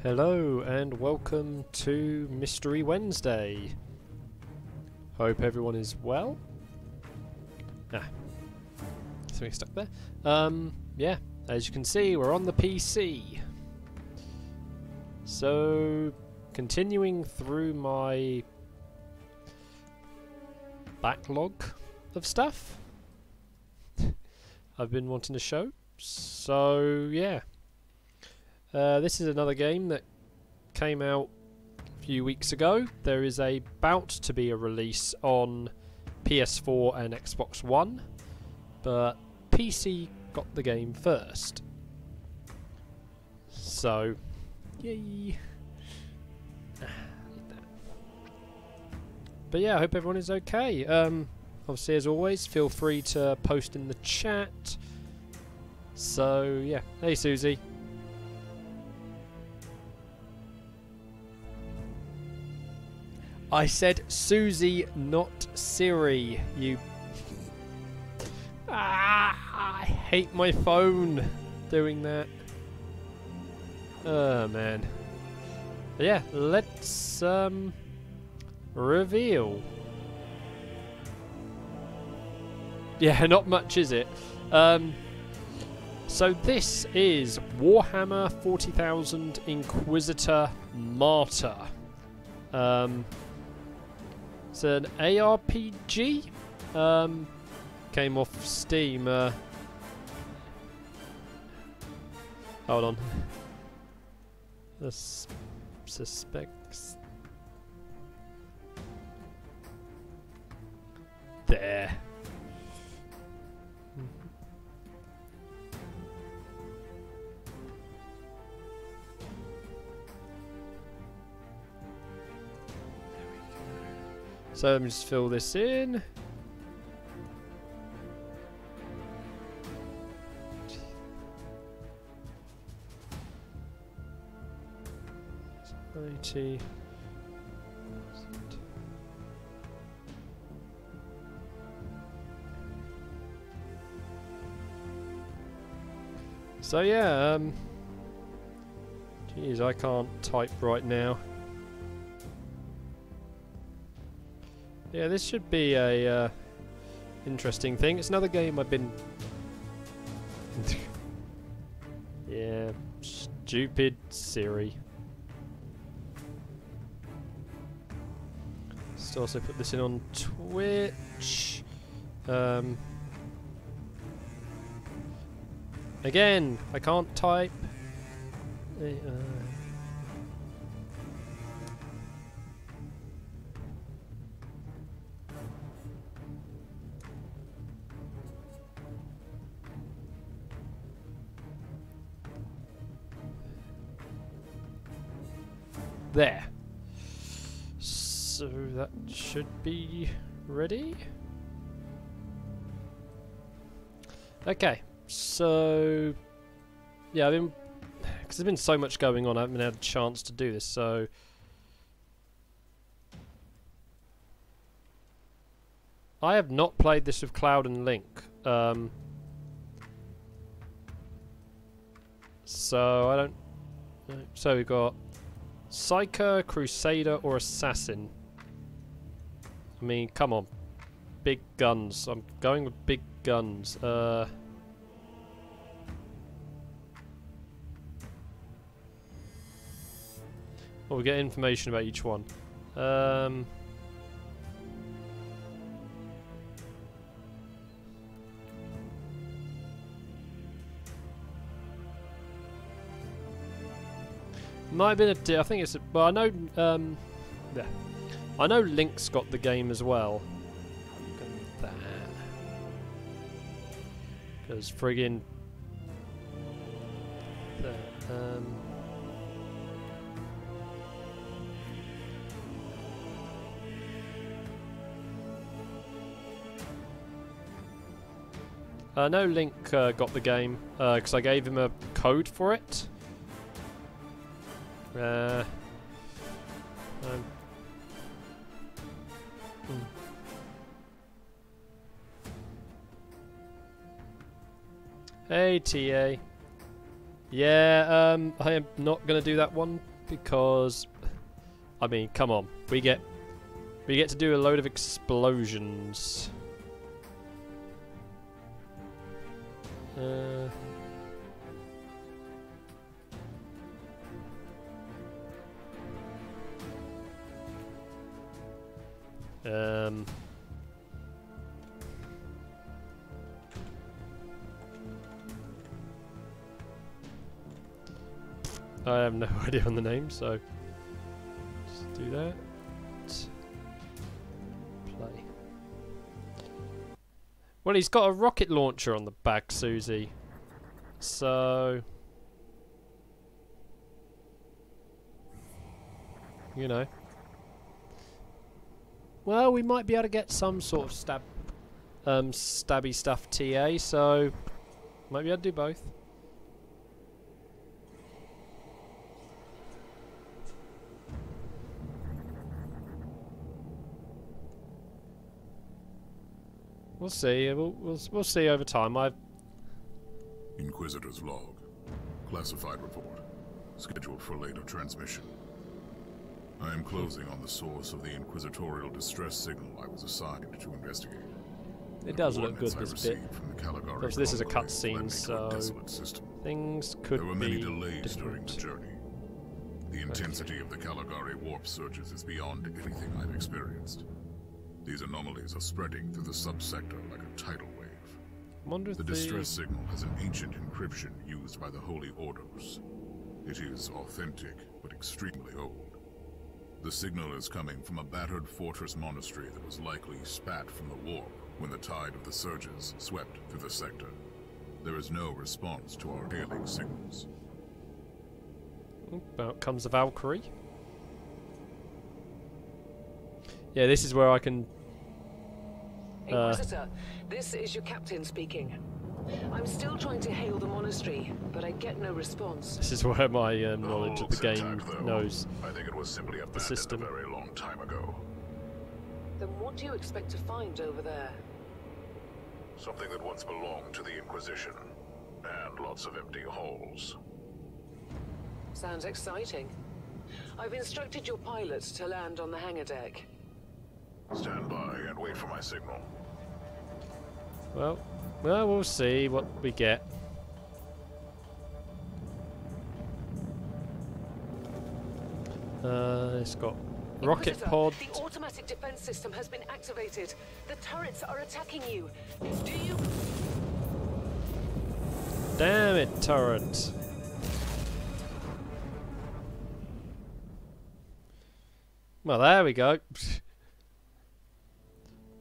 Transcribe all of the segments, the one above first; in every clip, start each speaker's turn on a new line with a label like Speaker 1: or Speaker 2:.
Speaker 1: Hello and welcome to Mystery Wednesday. Hope everyone is well. Something stuck there. Yeah, as you can see, we're on the PC. So, continuing through my backlog of stuff I've been wanting to show. So, yeah. This is another game that came out a few weeks ago. There is about to be a release on PS4 and Xbox One, but PC got the game first. So, yay! But yeah, I hope everyone is okay. Obviously, as always, feel free to post in the chat. So, yeah. Hey, Susie. I said Susie, not Siri. You. I hate my phone doing that. Oh man. But yeah, let's reveal. Yeah, not much, is it? So this is Warhammer 40,000 Inquisitor Martyr. It's an ARPG. Came off Steam. Hold on. The suspects. There. So let me just fill this in. $90. So yeah, geez, I can't type right now. Yeah, this should be a interesting thing. It's another game I've been... Yeah, stupid Siri. Let's also put this in on Twitch. Again, I can't type. There. So that should be ready. Okay, so yeah, because there's been so much going on, I haven't had a chance to do this. So I have not played this with Cloud and Link. So I don't. So we've got Psyker, Crusader, or Assassin. I mean, come on. Big guns. I'm going with big guns. Well, we get information about each one. Might have been a. I think it's. Well, I know. Yeah. I know Link's got the game as well. That. Because friggin. I know Link got the game because I gave him a code for it. Hey, TA. Yeah, I am not going to do that one because, I mean, come on, we get to do a load of explosions. I have no idea on the name, so just do that. Play. Well, he's got a rocket launcher on the back, Susie. So, you know. Well, we might be able to get some sort of stabby stuff TA, so might be able to do both. We'll see. We'll see over time.
Speaker 2: Inquisitor's log. Classified report. Scheduled for later transmission. I am closing on the source of the inquisitorial distress signal I was assigned to investigate.
Speaker 1: It does look good, this bit. Because this is a cutscene, so things could be
Speaker 2: There were many delays during the journey. The intensity of the Caligari warp surges is beyond anything I've experienced. These anomalies are spreading through the subsector like a tidal wave. The distress signal has an ancient encryption used by the Holy Orders. It is authentic, but extremely old. The signal is coming from a battered fortress monastery that was likely spat from the warp when the tide of the surges swept through the sector. There is no response to our hailing signals.
Speaker 1: Out comes the Valkyrie. Yeah, this is where I can...
Speaker 3: Inquisitor, this is your captain speaking. I'm still trying to hail the monastery, but I get no response.
Speaker 1: This is where my knowledge of the game knows
Speaker 2: I think it was simply
Speaker 1: the system.
Speaker 2: A very long time ago.
Speaker 3: Then what do you expect to find over there?
Speaker 2: Something that once belonged to the Inquisition, and lots of empty holes.
Speaker 3: Sounds exciting. I've instructed your pilot to land on the hangar deck.
Speaker 2: Stand by and wait for my signal.
Speaker 1: Well, we'll see what we get. It's got rocket
Speaker 3: Inquisitor,
Speaker 1: pod.
Speaker 3: The automatic defense system has been activated. The turrets are attacking you. Do you...
Speaker 1: Damn it, turret. Well, there we go.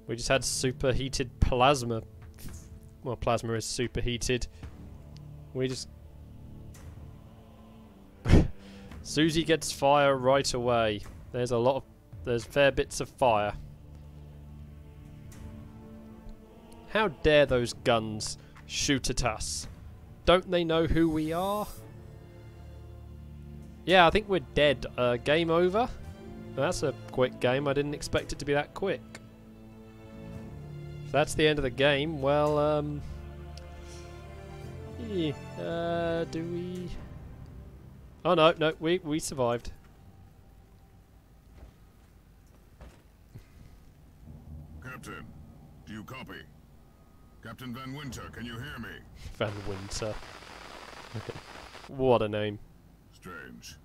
Speaker 1: We just had superheated plasma. Well, plasma is superheated. We just... Susie gets fire right away. There's fair bits of fire. How dare those guns shoot at us? Don't they know who we are? Yeah, I think we're dead. Game over. That's a quick game. I didn't expect it to be that quick. If that's the end of the game, well, yeah, do we... Oh no, we survived.
Speaker 2: Captain, do you copy? Captain Van Winter, can you hear me?
Speaker 1: Van Winter. What a name.
Speaker 2: Strange.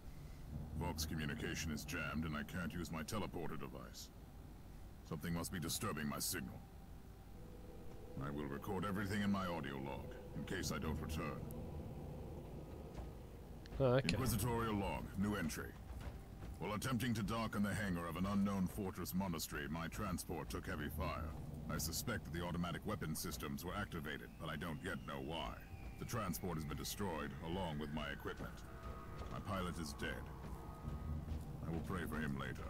Speaker 2: Vox communication is jammed and I can't use my teleporter device. Something must be disturbing my signal. I will record everything in my audio log, in case I don't return.
Speaker 1: Okay.
Speaker 2: Inquisitorial log, new entry. While attempting to dock in the hangar of an unknown fortress monastery, my transport took heavy fire. I suspect that the automatic weapon systems were activated, but I don't yet know why. The transport has been destroyed, along with my equipment. My pilot is dead. I will pray for him later.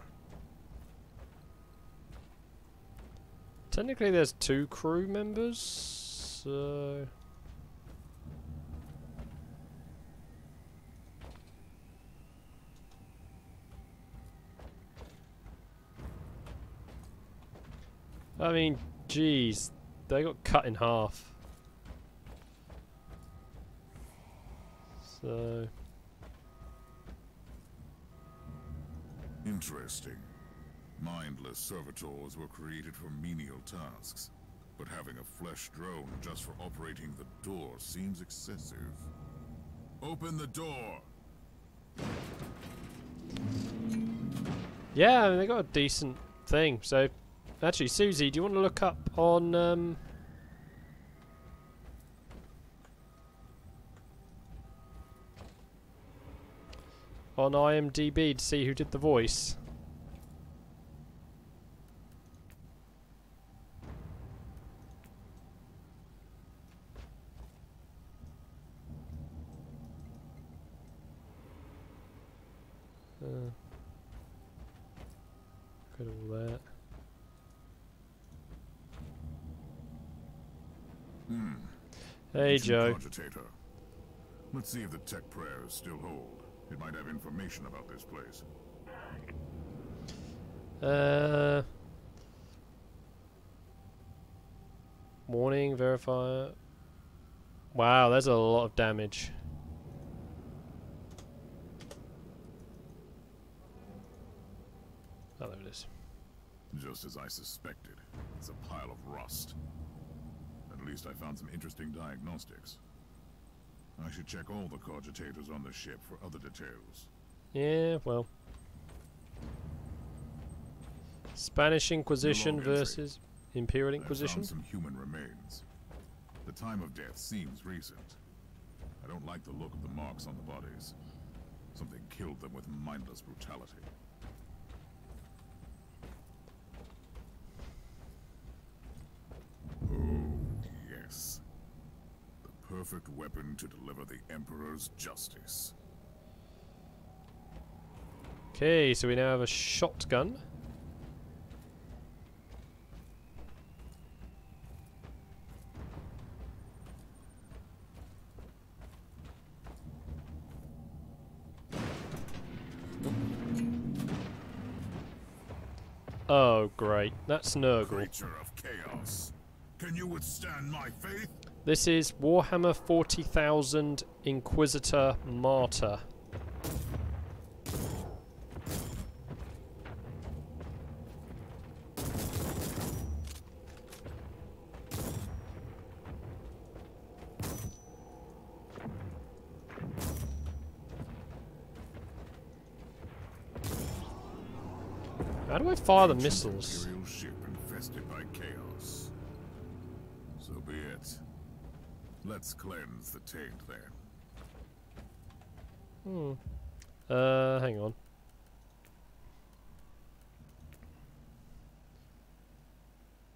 Speaker 1: Technically there's 2 crew members, so... I mean, geez, they got cut in half. So
Speaker 2: interesting. Mindless servitors were created for menial tasks, but having a flesh drone just for operating the door seems excessive. Open the door!
Speaker 1: yeah, I mean, they got a decent thing. So actually, Susie, do you want to look up on IMDb to see who did the voice? Look at all that. Hey,
Speaker 2: Ancient
Speaker 1: Joe.
Speaker 2: Cogitator. Let's see if the tech prayers still hold. It might have information about this place.
Speaker 1: Warning, verify. Wow, there's a lot of damage. Oh, there it is.
Speaker 2: Just as I suspected. It's a pile of rust. At least I found some interesting diagnostics. I should check all the cogitators on the ship for other details.
Speaker 1: Yeah, well. Spanish Inquisition
Speaker 2: New log entry.
Speaker 1: versus Imperial
Speaker 2: I
Speaker 1: Inquisition.
Speaker 2: found some human remains. The time of death seems recent. I don't like the look of the marks on the bodies. Something killed them with mindless brutality. Oh, yes. The perfect weapon to deliver the Emperor's justice.
Speaker 1: Okay, so we now have a shotgun. Oh, great. That's Nurgle.
Speaker 2: Creature of chaos. Can you withstand my faith?
Speaker 1: This is Warhammer 40,000 Inquisitor Martyr. How do I fire the missiles?
Speaker 2: Imperial ship infested by chaos. So be it. Let's cleanse the taint then.
Speaker 1: Hang on.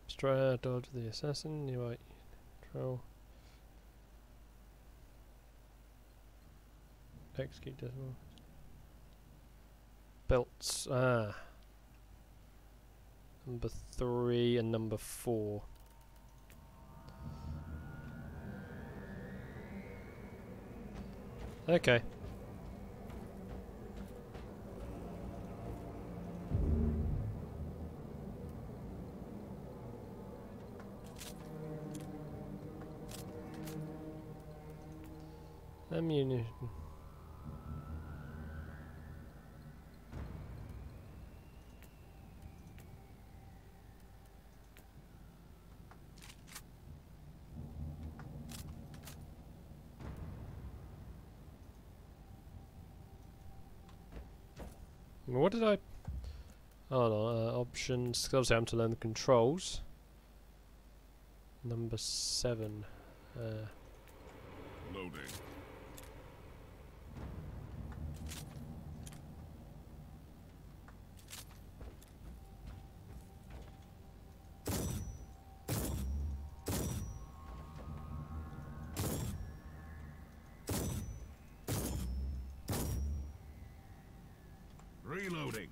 Speaker 1: Strike, dodge the assassin, you right. Control. Execute decimal. Belts, Number 3 and number 4. Okay. Ammunition. What did I... Oh no, options. Obviously I have to learn the controls. Number 7.
Speaker 2: Loading. Reloading.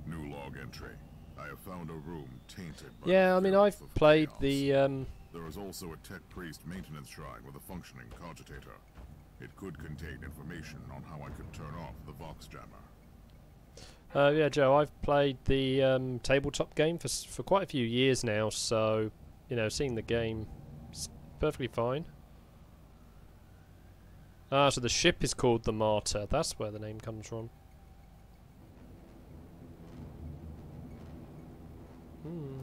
Speaker 2: New log entry. I have found a room tainted by
Speaker 1: Yeah, I mean I've
Speaker 2: of
Speaker 1: played
Speaker 2: chaos.
Speaker 1: the
Speaker 2: There is also a tech priest maintenance shrine with a functioning cogitator. It could contain information on how I could turn off the Vox jammer.
Speaker 1: Yeah, Joe, I've played the tabletop game for quite a few years now, so, you know, seeing the game is perfectly fine. Ah, so the ship is called the Martyr. That's where the name comes from. Hmm.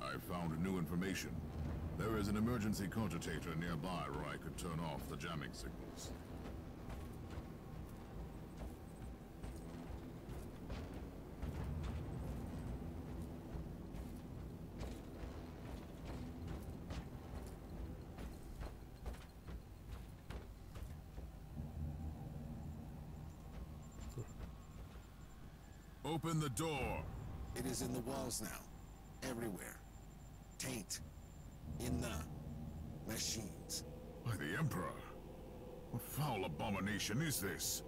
Speaker 2: I found new information. There is an emergency cogitator nearby where I could turn off the jamming signals. Open the door!
Speaker 4: It is in the walls now. Everywhere. Taint. In the machines.
Speaker 2: By the Emperor! What foul abomination is this?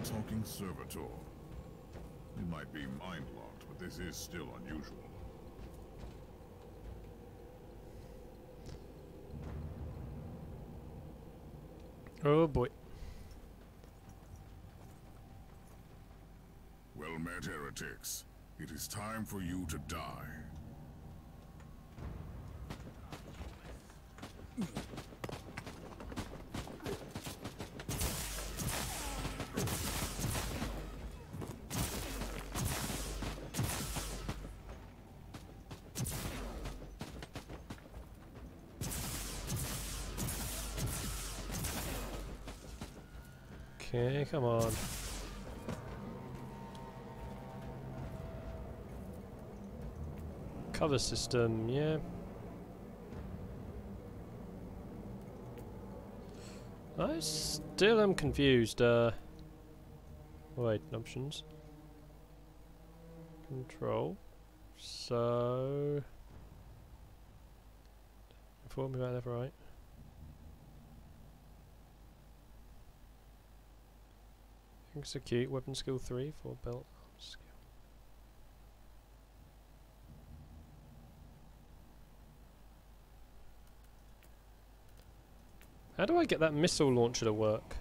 Speaker 2: Talking servitor. You might be mind-locked, but this is still unusual.
Speaker 1: Oh boy.
Speaker 2: Well met, heretics. It is time for you to die.
Speaker 1: Okay, come on. Cover system, yeah. I still am confused. Wait, options. Control. So. Inform me about that, right? Execute weapon skill 3 for belt skill. How do I get that missile launcher to work?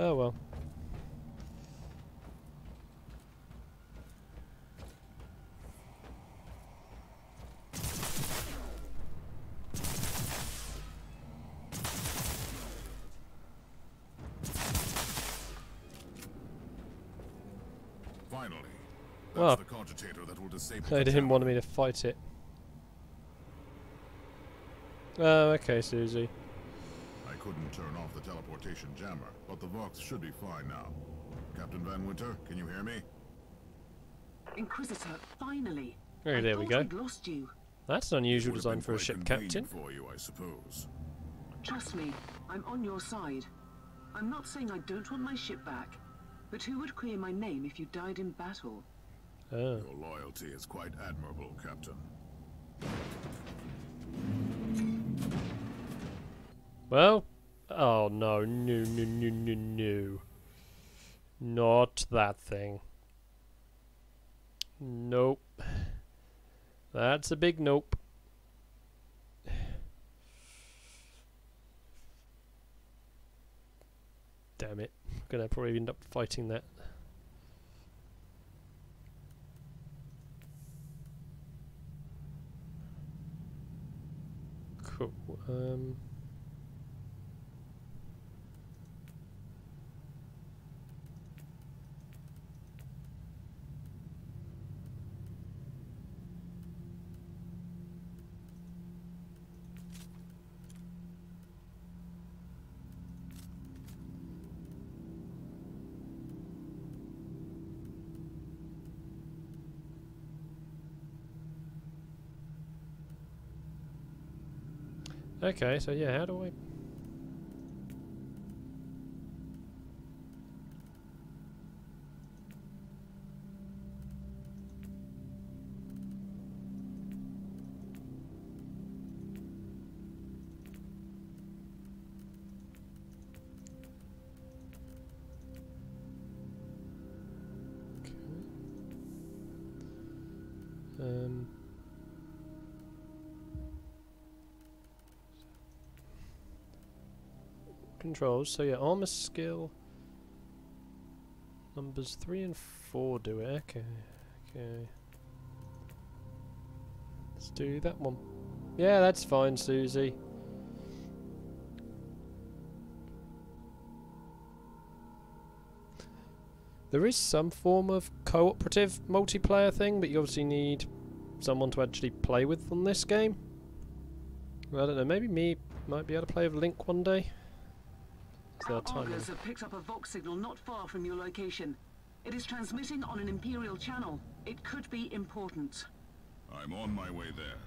Speaker 1: Oh well.
Speaker 2: Finally.
Speaker 1: Well,
Speaker 2: That's the cogitator that will disable
Speaker 1: they
Speaker 2: the
Speaker 1: didn't
Speaker 2: jammer.
Speaker 1: want me to fight it. Oh, okay, Susie.
Speaker 2: I couldn't turn off the teleportation jammer, but the Vox should be fine now. Captain Van Winter, can you hear me?
Speaker 3: Inquisitor, finally.
Speaker 1: Oh, there we
Speaker 3: I
Speaker 1: go.
Speaker 3: thought I'd lost you.
Speaker 1: That's an unusual
Speaker 2: Would have
Speaker 1: design
Speaker 2: been
Speaker 1: for a
Speaker 2: quite
Speaker 1: ship
Speaker 2: convenient
Speaker 1: captain.
Speaker 2: for you, I suppose.
Speaker 3: Trust me, I'm on your side. I'm not saying I don't want my ship back, but who would clear my name if you died in battle?
Speaker 1: Oh.
Speaker 2: Your loyalty is quite admirable, Captain.
Speaker 1: Well, oh no, no. Not that thing. Nope. That's a big nope. Damn it. I'm gonna probably end up fighting that. Cool. Okay, so yeah, how do I... controls. So yeah, armor skill. Numbers 3 and 4 do it. Okay. Okay. Let's do that one. Yeah, that's fine, Susie. There is some form of cooperative multiplayer thing, but you obviously need someone to actually play with on this game. Well, I don't know, maybe me might be able to play with Link one day.
Speaker 3: Our augurs have picked up a Vox signal not far from your location. It is transmitting on an Imperial channel. It could be important.
Speaker 2: I'm on my way there.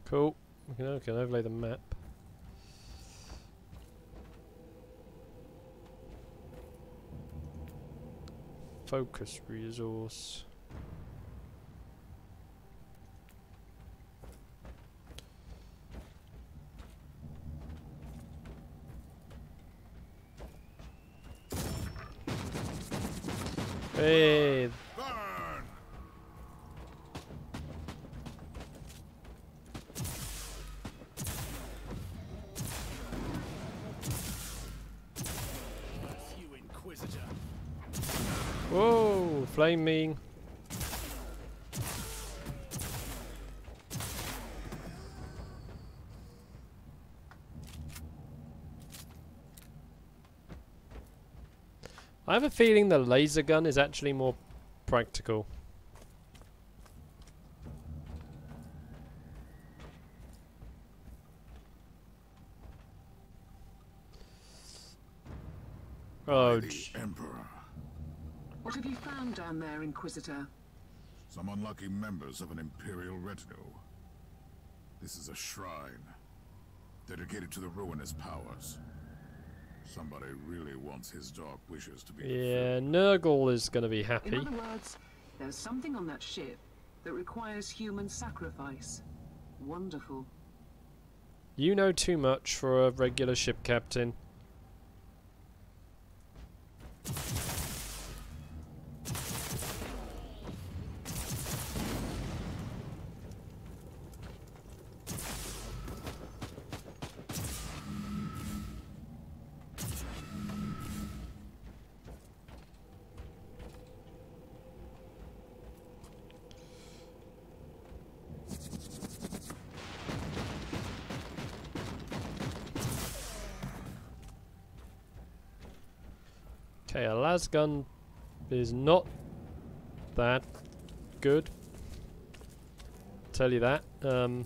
Speaker 1: Cool. Okay, overlay the map. Focus resource. Hey.
Speaker 2: Burn!
Speaker 4: You Inquisitor.
Speaker 1: Whoa, flaming. I have a feeling the laser gun is actually more practical. Oh,
Speaker 2: The Emperor.
Speaker 3: What have you found down there, Inquisitor?
Speaker 2: Some unlucky members of an Imperial retinue. This is a shrine dedicated to the ruinous powers. Somebody really wants his dark wishes to be
Speaker 1: yeah,
Speaker 2: fulfilled.
Speaker 1: Nurgle is going to be
Speaker 3: In
Speaker 1: happy.
Speaker 3: other words, there's something on that ship that requires human sacrifice. Wonderful.
Speaker 1: You know too much for a regular ship captain. Okay, a lasgun is not that good. Tell you that.
Speaker 2: Recoil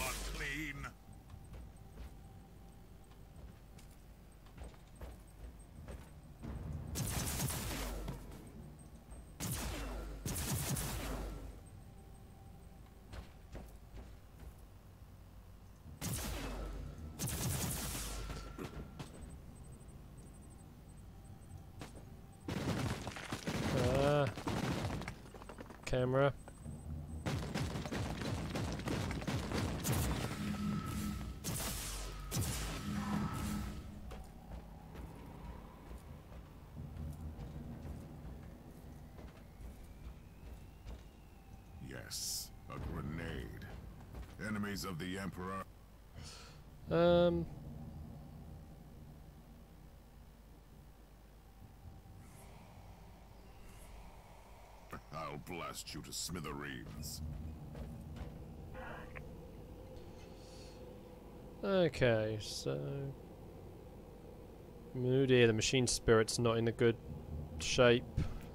Speaker 2: unclean.
Speaker 1: Camera.
Speaker 2: Yes, a grenade. Enemies of the Emperor. I'll blast you to smithereens.
Speaker 1: Okay, so... Oh dear, the machine spirit's not in a good shape.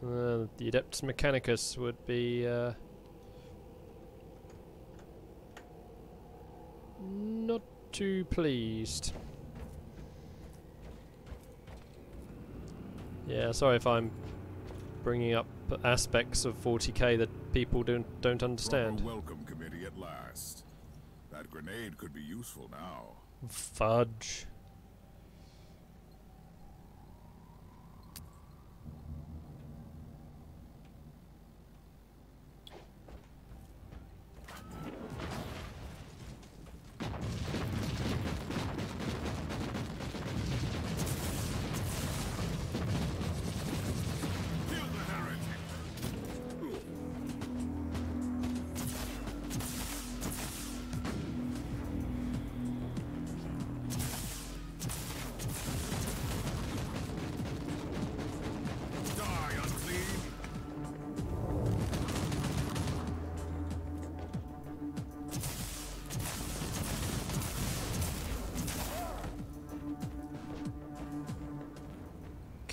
Speaker 1: The Adeptus Mechanicus would be... not too pleased. Yeah, sorry if I'm bringing up aspects of 40k that people don't understand.
Speaker 2: Proper welcome committee at last. That grenade could be useful now.
Speaker 1: Fudge.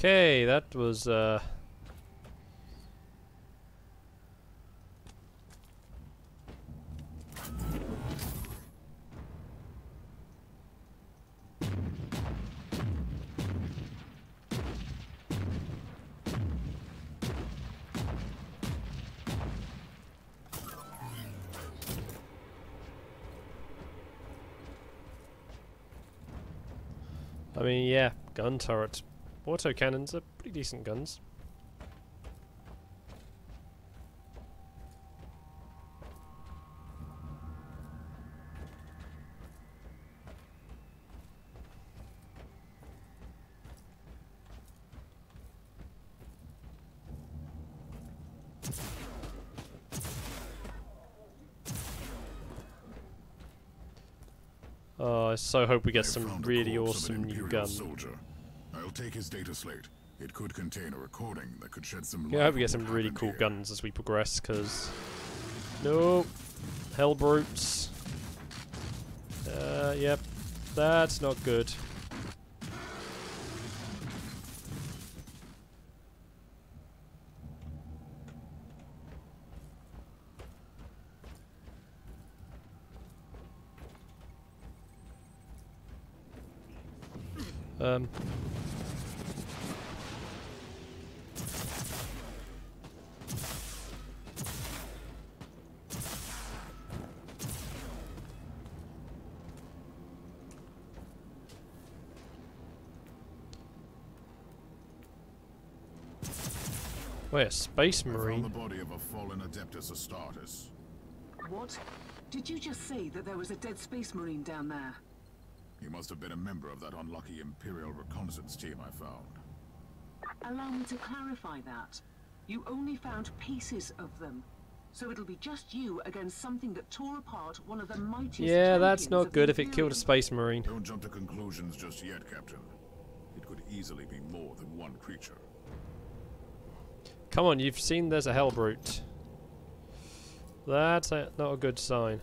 Speaker 1: Okay, that was I mean, yeah, gun turrets. Autocannons are pretty decent guns. Oh, I so hope we get some really awesome new guns.
Speaker 2: Soldier. I'll take his data slate. It could contain a recording that could shed some light.
Speaker 1: Yeah, I hope we get
Speaker 2: on
Speaker 1: some
Speaker 2: what
Speaker 1: really
Speaker 2: happened
Speaker 1: cool
Speaker 2: here.
Speaker 1: guns as we progress, because... Nope. Hell brutes. Yep. That's not good. Wait, a space
Speaker 2: I found the
Speaker 1: marine?
Speaker 2: body of a fallen Adeptus Astartes.
Speaker 3: What? Did you just say that there was a dead space marine down there?
Speaker 2: He must have been a member of that unlucky Imperial reconnaissance team I found.
Speaker 3: Allow me to clarify that. You only found pieces of them. So it'll be just you against something that tore apart one of the mightiest
Speaker 1: Yeah, that's
Speaker 3: champions
Speaker 1: not
Speaker 3: of
Speaker 1: good
Speaker 3: the
Speaker 1: if it killed a
Speaker 3: Imperium.
Speaker 1: space marine.
Speaker 2: Don't jump to conclusions just yet, Captain. It could easily be more than one creature.
Speaker 1: Come on, you've seen there's a hell brute. That's not a good sign.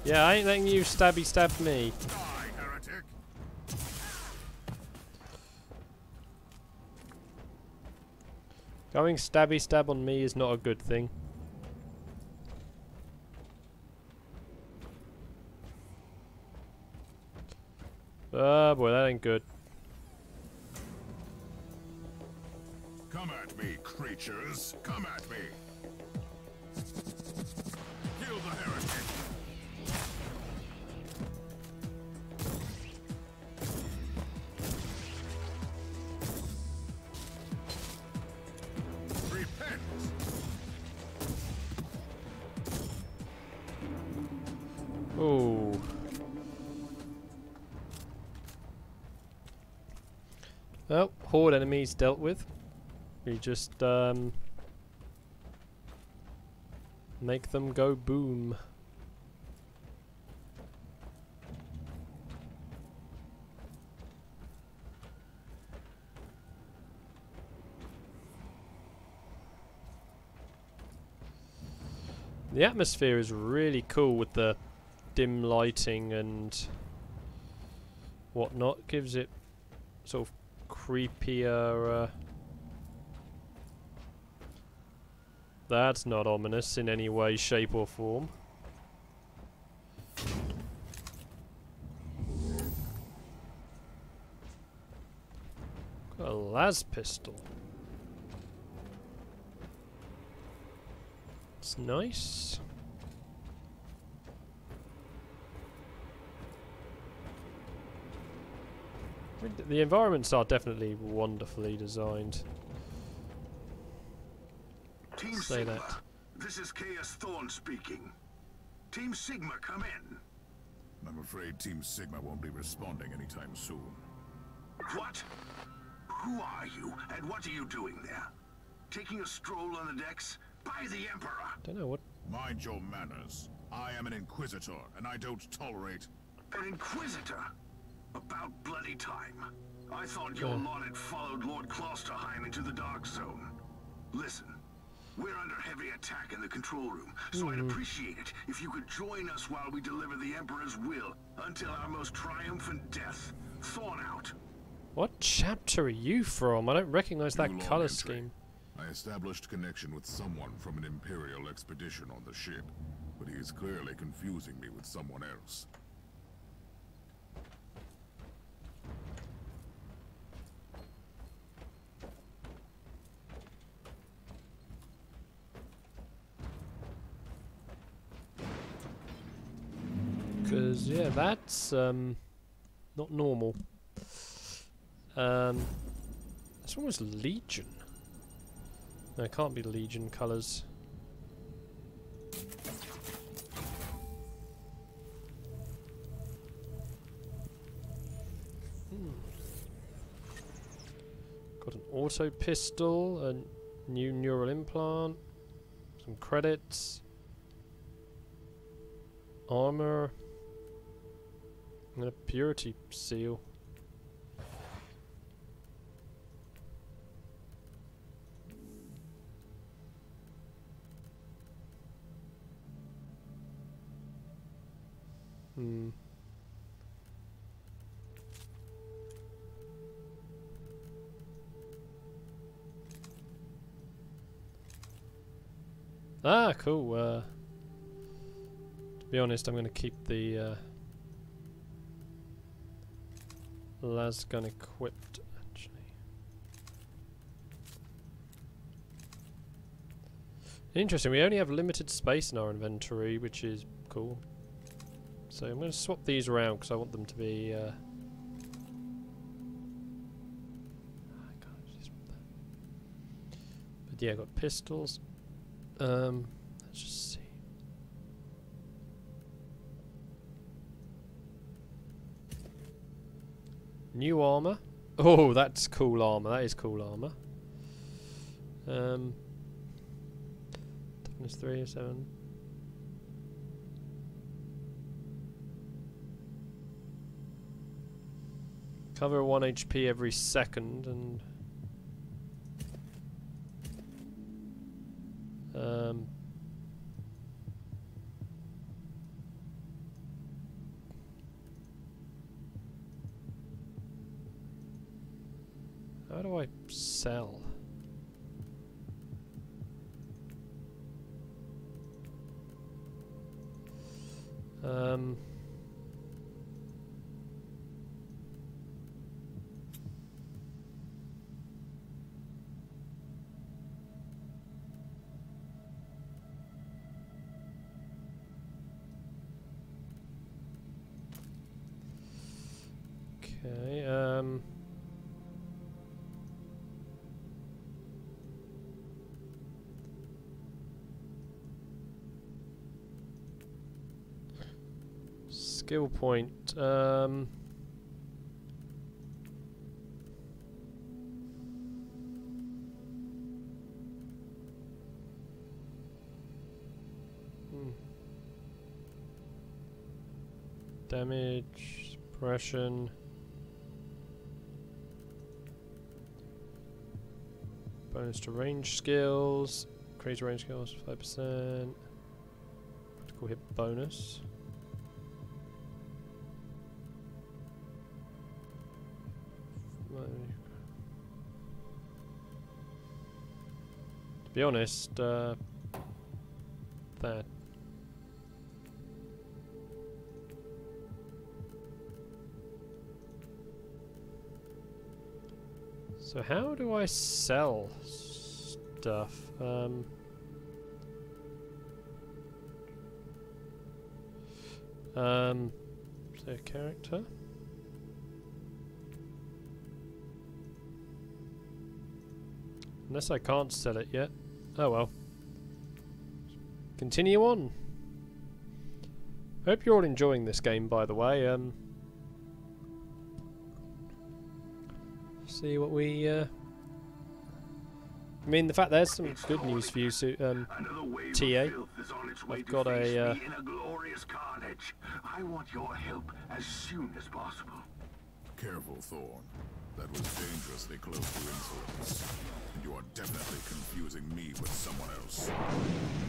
Speaker 1: Yeah, I ain't letting you stab me.
Speaker 2: Die, heretic!
Speaker 1: Going stab on me is not a good thing. Oh boy, that ain't good.
Speaker 2: Come at me, creatures! Come at me! Kill the heretic! Repent!
Speaker 1: Ooh. Well, horde enemies dealt with. We just make them go boom. The atmosphere is really cool with the dim lighting and whatnot. Gives it sort of creepier. That's not ominous in any way, shape, or form. Got a las pistol. It's nice. The environments are definitely wonderfully designed.
Speaker 5: Team
Speaker 1: Say
Speaker 5: Sigma,
Speaker 1: that.
Speaker 5: this is Chaos Thorn speaking. Team Sigma, come in.
Speaker 2: I'm afraid Team Sigma won't be responding anytime soon.
Speaker 5: What? Who are you, and what are you doing there? Taking a stroll on the decks? By the Emperor!
Speaker 1: Don't know what.
Speaker 2: Mind your manners. I am an Inquisitor, and I don't tolerate...
Speaker 5: An Inquisitor? About bloody time. I thought your lot had followed Lord Klosterheim into the Dark Zone. Listen, we're under heavy attack in the control room, so I'd appreciate it if you could join us while we deliver the Emperor's will until our most triumphant death. Thawne out.
Speaker 1: What chapter are you from? I don't recognize that
Speaker 2: New log
Speaker 1: color
Speaker 2: entry.
Speaker 1: scheme.
Speaker 2: I established connection with someone from an Imperial expedition on the ship, but he is clearly confusing me with someone else.
Speaker 1: Because, yeah, that's not normal. This one was Legion. No, it can't be Legion colours. Got an auto pistol, a new neural implant, some credits, armor, and a purity seal. Ah, cool. To be honest, I'm going to keep the las gun equipped, actually. Interesting, we only have limited space in our inventory, which is cool. So I'm going to swap these around because I want them to be... I can't actually swap that. But yeah, I've got pistols. Let's just see. New armor. Oh, that's cool armor. That is cool armor. Toughness 3 or 7. Cover 1 HP every second and how do I sell? Okay, skill point, damage, suppression. Bonus to range skills, increase range skills 5%, critical hit bonus. To be honest, that. So how do I sell stuff? Is there a character? Unless I can't sell it yet. Oh well. Continue on. Hope you're all enjoying this game, by the way. See what we I mean, the fact there's some good news for you, TA. I've got a
Speaker 5: I want your help as soon as possible.
Speaker 2: Careful, Thorn. That was dangerously close to insolence. And you are definitely confusing me with someone else.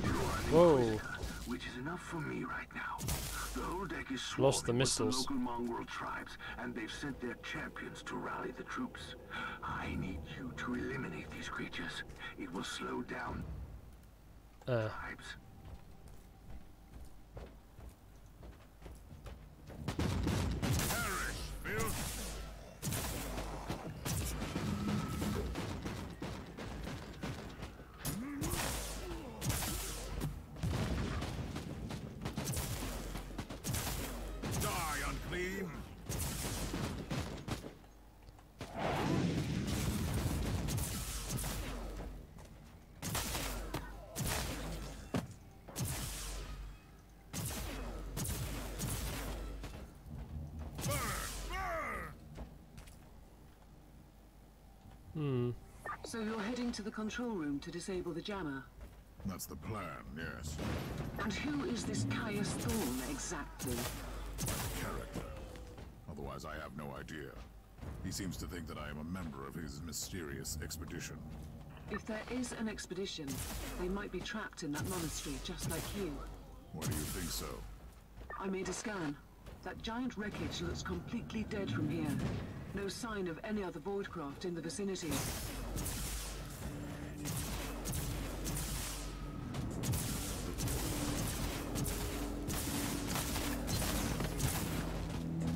Speaker 5: You are the
Speaker 1: Whoa.
Speaker 5: Inquisitor, which is enough for me right now. The whole deck is
Speaker 1: Lost the
Speaker 5: swarming with
Speaker 1: missiles.
Speaker 5: local mongrel tribes, and they've sent their champions to rally the troops. I need you to eliminate these creatures. It will slow down tribes.
Speaker 2: Perish, filth! Die, unclean! Burn! Burn!
Speaker 3: So you're heading to the control room to disable the jammer?
Speaker 2: That's the plan, yes.
Speaker 3: And who is this Caius Thorn exactly?
Speaker 2: Character. Otherwise, I have no idea. He seems to think that I am a member of his mysterious expedition.
Speaker 3: If there is an expedition, they might be trapped in that monastery just like you.
Speaker 2: Why do you think so?
Speaker 3: I made a scan. That giant wreckage looks completely dead from here. No sign of any other voidcraft in the vicinity.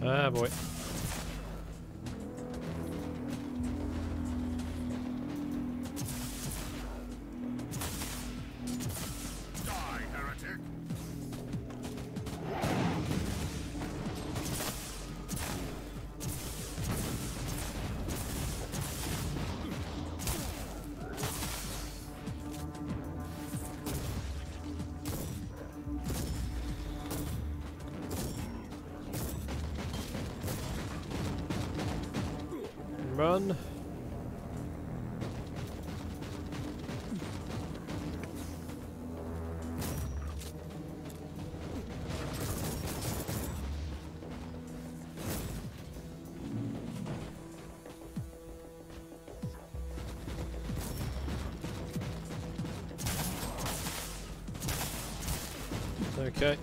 Speaker 1: Ah, boy.
Speaker 2: Die, heretic!
Speaker 1: Run. Okay.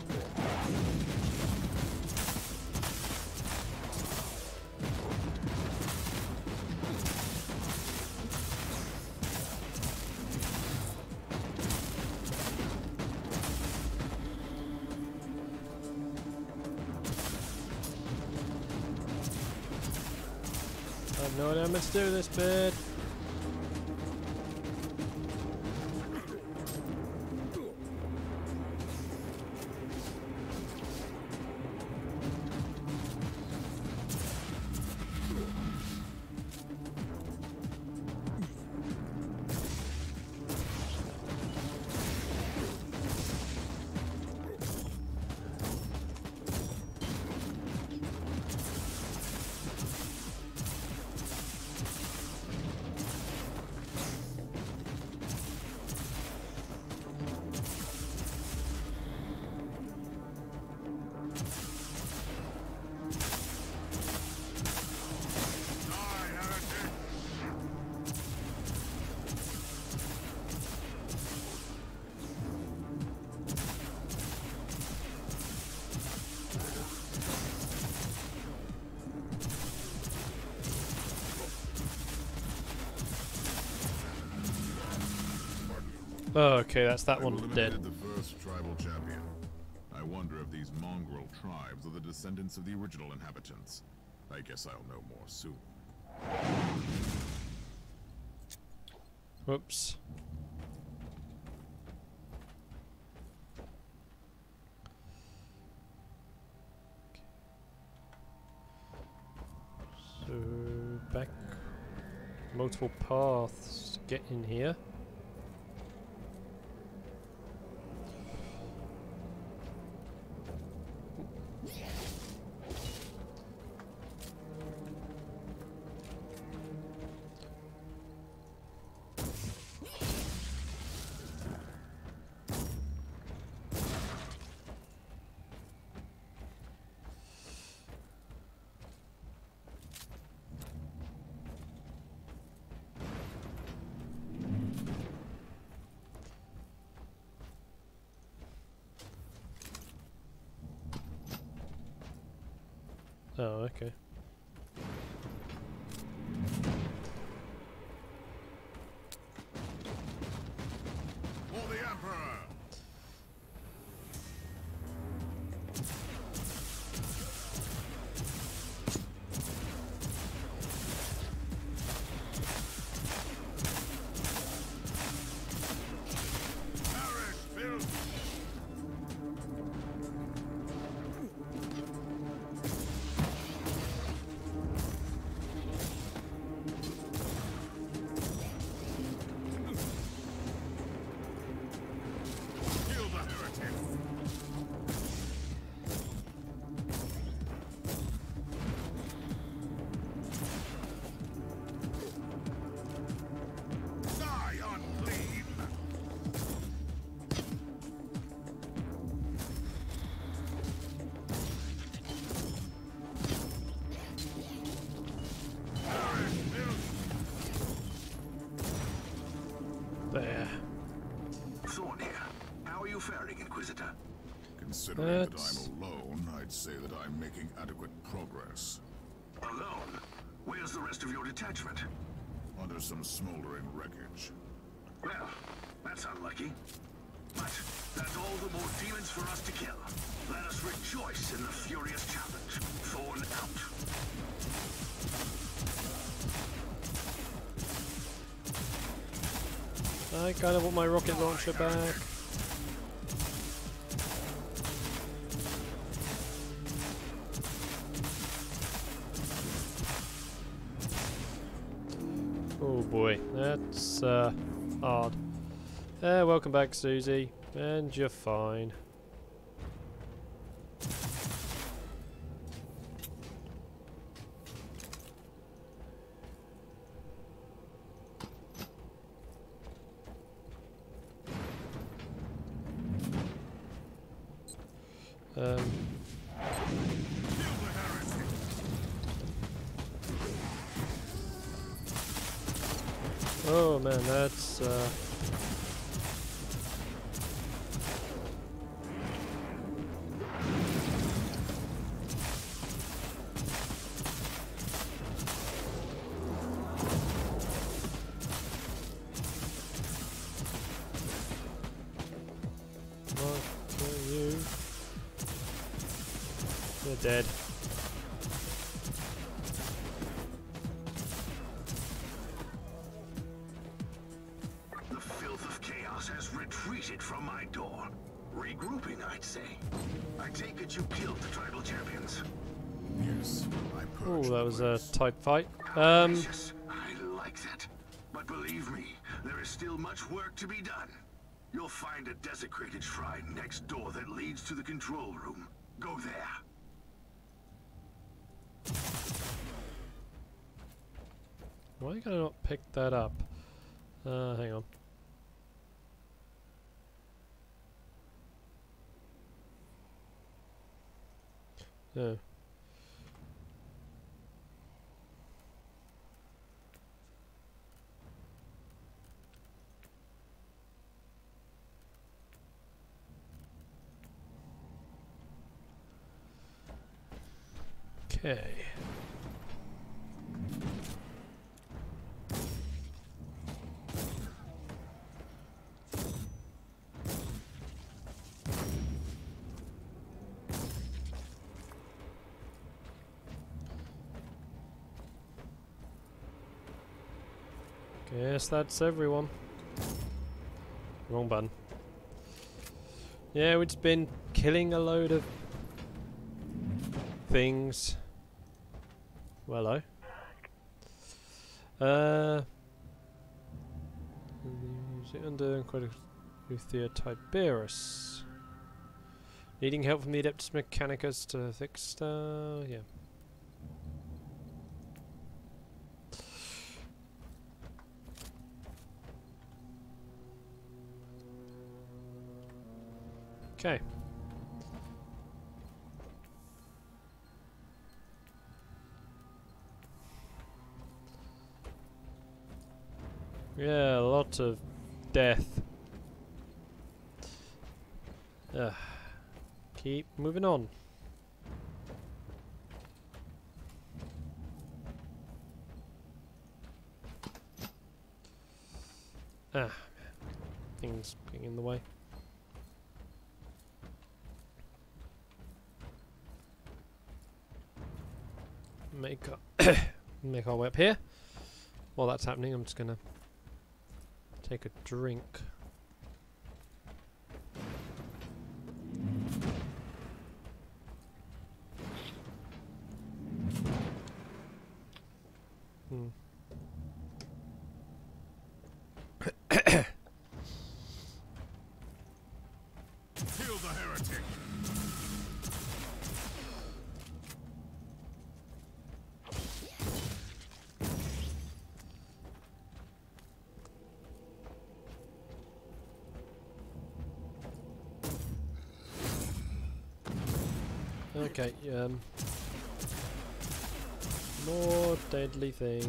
Speaker 1: I have no idea how much to do this bit. Oh, okay, that's that one dead.
Speaker 2: Eliminated the first tribal champion. I wonder if these mongrel tribes are the descendants of the original inhabitants. I guess I'll know more soon.
Speaker 1: Whoops. So back, multiple paths to get in here. Oh, okay.
Speaker 2: For the Emperor! Perish, filth! Kill the heretic! Die unclean! Perish, filth!
Speaker 1: There.
Speaker 5: Thorn here. How are you faring, Inquisitor?
Speaker 2: Considering that
Speaker 1: That's-
Speaker 2: I'm alone, I'd say that I'm making adequate progress.
Speaker 5: Alone? Where's the rest of your detachment?
Speaker 2: Under some smoldering wreckage.
Speaker 5: Well, that's unlucky. But that's all the more demons for us to kill. Let us rejoice in the furious challenge. Thorn out.
Speaker 1: I kind of want my rocket launcher back. Oh boy, that's hard. Welcome back, Susie, and you're fine. Oh man, that's what are you? You're dead.
Speaker 5: The filth of chaos has retreated from my door. Regrouping, I'd say. I take it you killed the tribal champions.
Speaker 2: Yes, I
Speaker 1: Oh,
Speaker 2: purged
Speaker 1: that
Speaker 2: the
Speaker 1: was a
Speaker 2: place.
Speaker 1: type fight.
Speaker 5: Ambitious. I like that. But believe me, there is still much work to be done. You'll find a desecrated shrine next door that leads to the control room. Go there.
Speaker 1: Why can I not pick that up? Hang on. Oh. Okay. Guess that's everyone. Wrong button. Yeah, we've just been killing a load of things. Well, hello. Is it under Inquisitor Tiberius? Needing help from the Adeptus Mechanicus to fix yeah. Okay. Yeah, a lot of death. Keep moving on. man. Things getting in the way. Make our way up here. While that's happening, I'm just gonna take a drink.
Speaker 2: Kill the heretic.
Speaker 1: Okay, more deadly thing.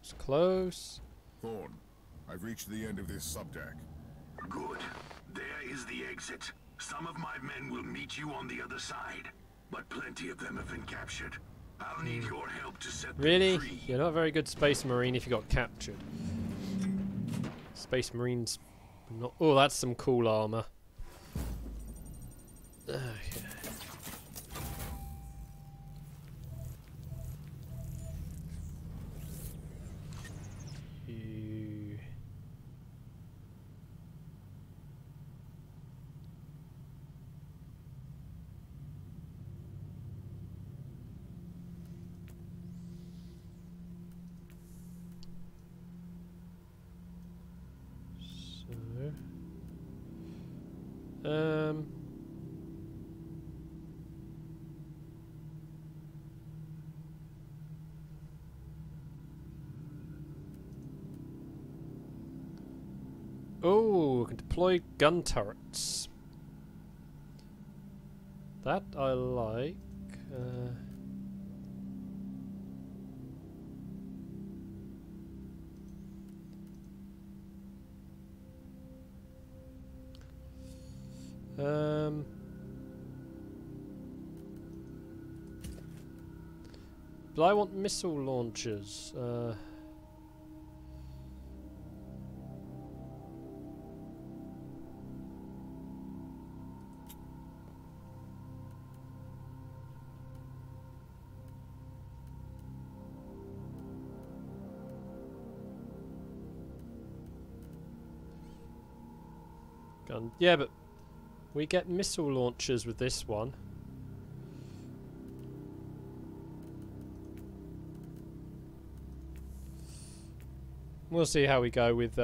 Speaker 1: It's close.
Speaker 2: Thorn, I've reached the end of this subdeck.
Speaker 5: Good. There is the exit. Some of my men will meet you on the other side, but plenty of them have been captured. I'll need your help to set them
Speaker 1: Really?
Speaker 5: free.
Speaker 1: You're not a very good Space Marine if you got captured. Space Marines not... Oh, that's some cool armor. Okay. You... So... Oh, we can deploy gun turrets. That I like. But I want missile launchers. Gun. Yeah, but we get missile launchers with this one. We'll see how we go with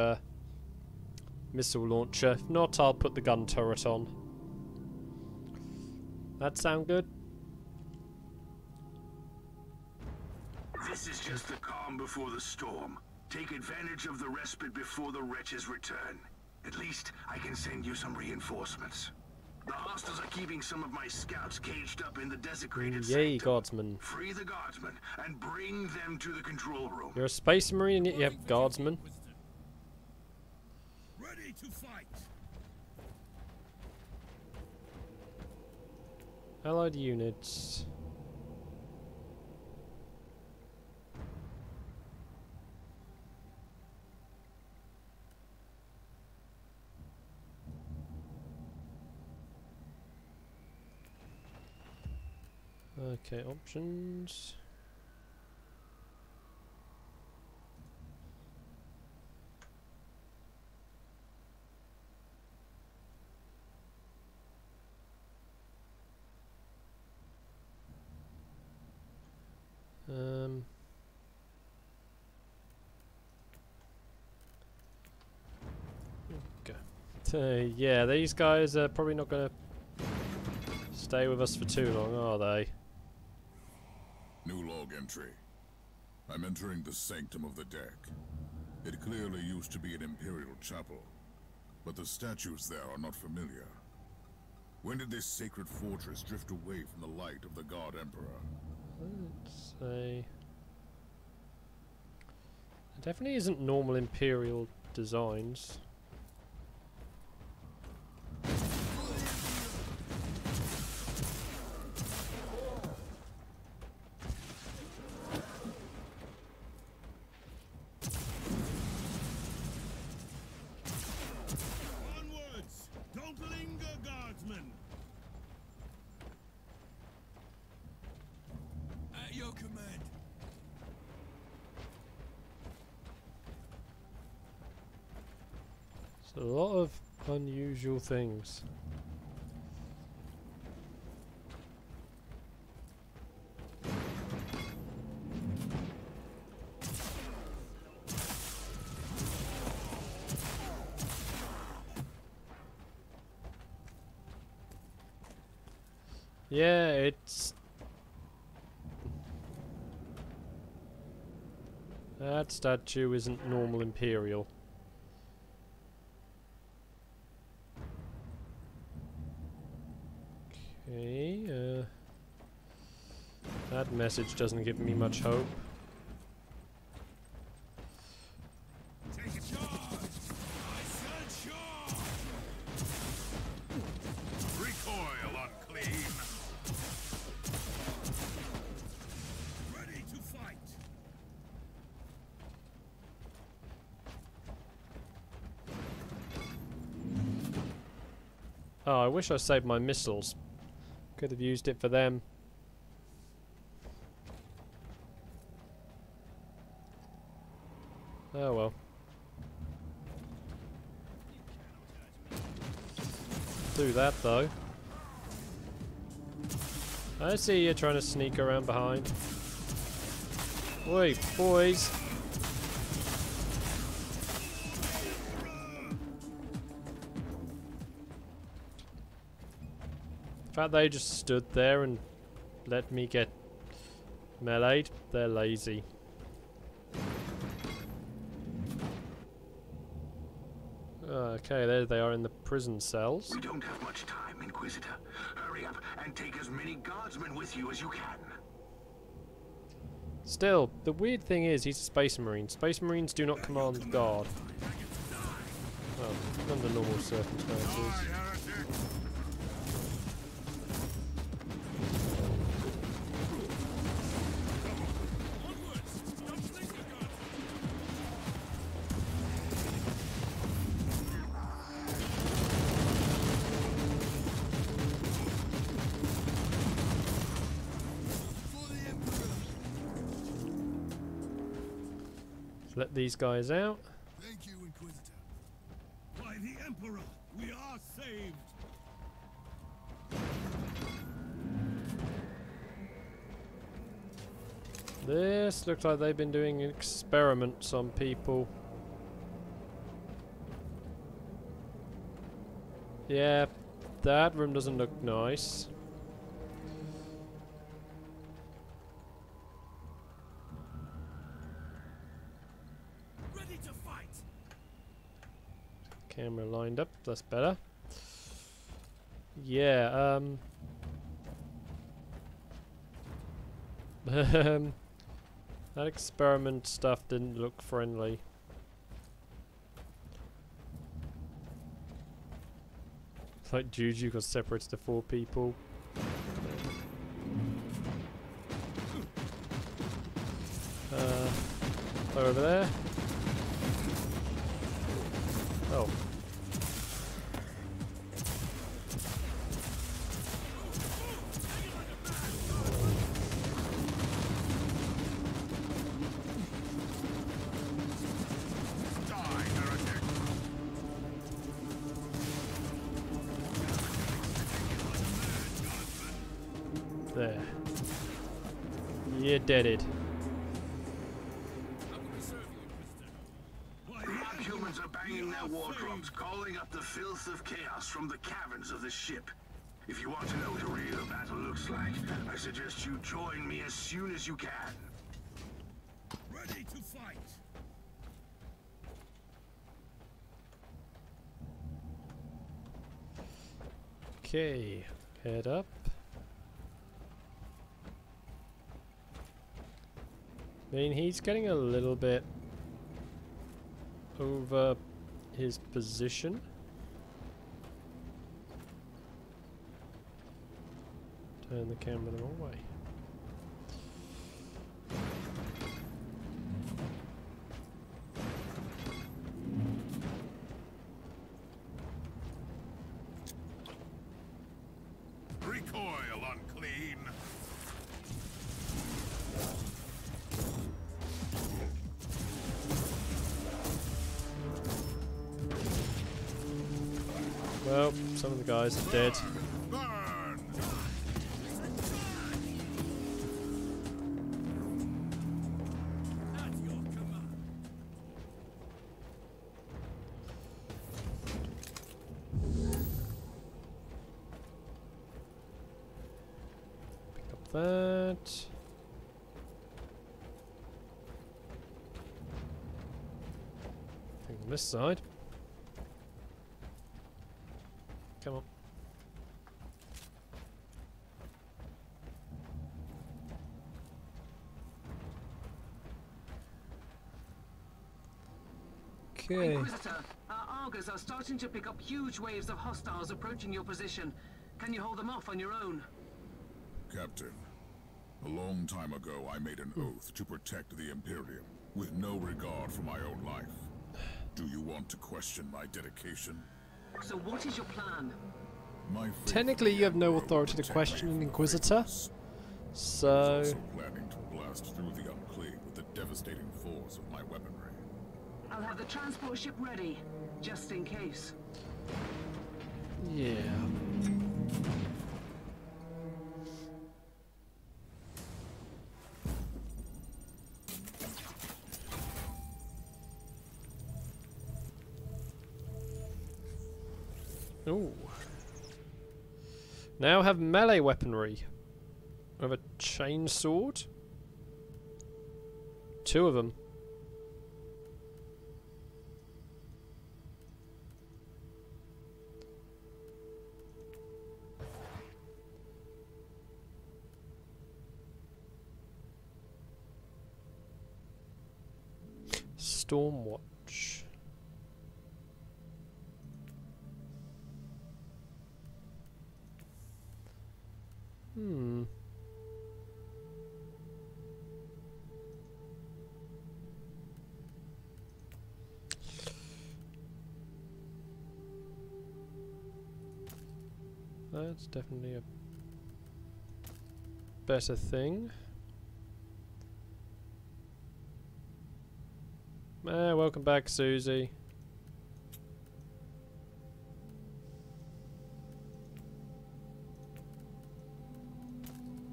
Speaker 1: missile launcher. If not, I'll put the gun turret on. That sound good?
Speaker 5: This is just the calm before the storm. Take advantage of the respite before the wretches return. At least I can send you some reinforcements. The hostiles are keeping some of my scouts caged up in the desecrated
Speaker 1: Yay,
Speaker 5: sanctum.
Speaker 1: guardsmen.
Speaker 5: Free the guardsmen and bring them to the control room.
Speaker 1: You're a space marine and yet you have guardsmen.
Speaker 4: Ready to fight.
Speaker 1: Allied units. Okay, options. Okay. Yeah, these guys are probably not going to stay with us for too long, are they?
Speaker 2: New log entry. I'm entering the sanctum of the deck. It clearly used to be an imperial chapel, but the statues there are not familiar. When did this sacred fortress drift away from the light of the God Emperor?
Speaker 1: Let's say... I Definitely isn't normal Imperial designs.
Speaker 6: Onwards! Don't linger, guardsmen! At your command.
Speaker 1: It's a lot of unusual things. Yeah, it's... That statue isn't normal Imperial. Okay, that message doesn't give me much hope.
Speaker 6: Take a charge! I said charge!
Speaker 2: Recoil, unclean!
Speaker 6: Ready to fight!
Speaker 1: Oh, I wish I saved my missiles. Could have used it for them. Oh well. Do that though. I see you trying to sneak around behind. Oi, boys! The fact they just stood there and let me get meleeed, they're lazy. Okay, there they are in the prison cells.
Speaker 5: We don't have much time, Inquisitor. Hurry up and take as many guardsmen with you as you can.
Speaker 1: Still, the weird thing is he's a Space Marine. Space Marines do not command guard. Well, under normal circumstances. Let these guys out.
Speaker 6: Thank you, Inquisitor. By the Emperor, we are saved!
Speaker 1: This looks like they've been doing experiments on people. Yeah, that room doesn't look nice.
Speaker 6: Ready to fight!
Speaker 1: Camera lined up, that's better. Yeah, that experiment stuff didn't look friendly. It's like Juju got separated to 4 people. Over there. Oh. There. You're deaded.
Speaker 5: The humans are banging their war drums, calling up the filth of chaos from the caverns of the ship. If you want to know what a real battle looks like, I suggest you join me as soon as you can.
Speaker 6: Ready to fight!
Speaker 1: Okay, head up. I mean, he's getting a little bit over his position. Turn the camera the wrong way.
Speaker 2: Recoil, unclean.
Speaker 1: Well, some of the guys are dead.
Speaker 2: Burn!
Speaker 6: At your command.
Speaker 1: Pick up that. Thing on this side. Come on. Okay.
Speaker 3: Inquisitor, our Argos are starting to pick up huge waves of hostiles approaching your position. Can you hold them off on your own?
Speaker 2: Captain, a long time ago I made an oath to protect the Imperium, with no regard for my own life. Do you want to question my dedication?
Speaker 3: So what is your plan?
Speaker 2: My faith
Speaker 1: Technically,
Speaker 2: in
Speaker 1: you have no
Speaker 2: Emperor will
Speaker 1: authority to
Speaker 2: protect
Speaker 1: question
Speaker 2: me
Speaker 1: an
Speaker 2: from
Speaker 1: Inquisitor.
Speaker 2: faithless. I was
Speaker 1: So,
Speaker 2: also planning to blast through the Enclave with the devastating force of my weaponry.
Speaker 3: I'll have the transport ship ready, just in case.
Speaker 1: yeah. Ooh. Now have melee weaponry. We have a chain sword. 2 of them. Stormwatch. Hmm. That's definitely a better thing. Welcome back, Susie.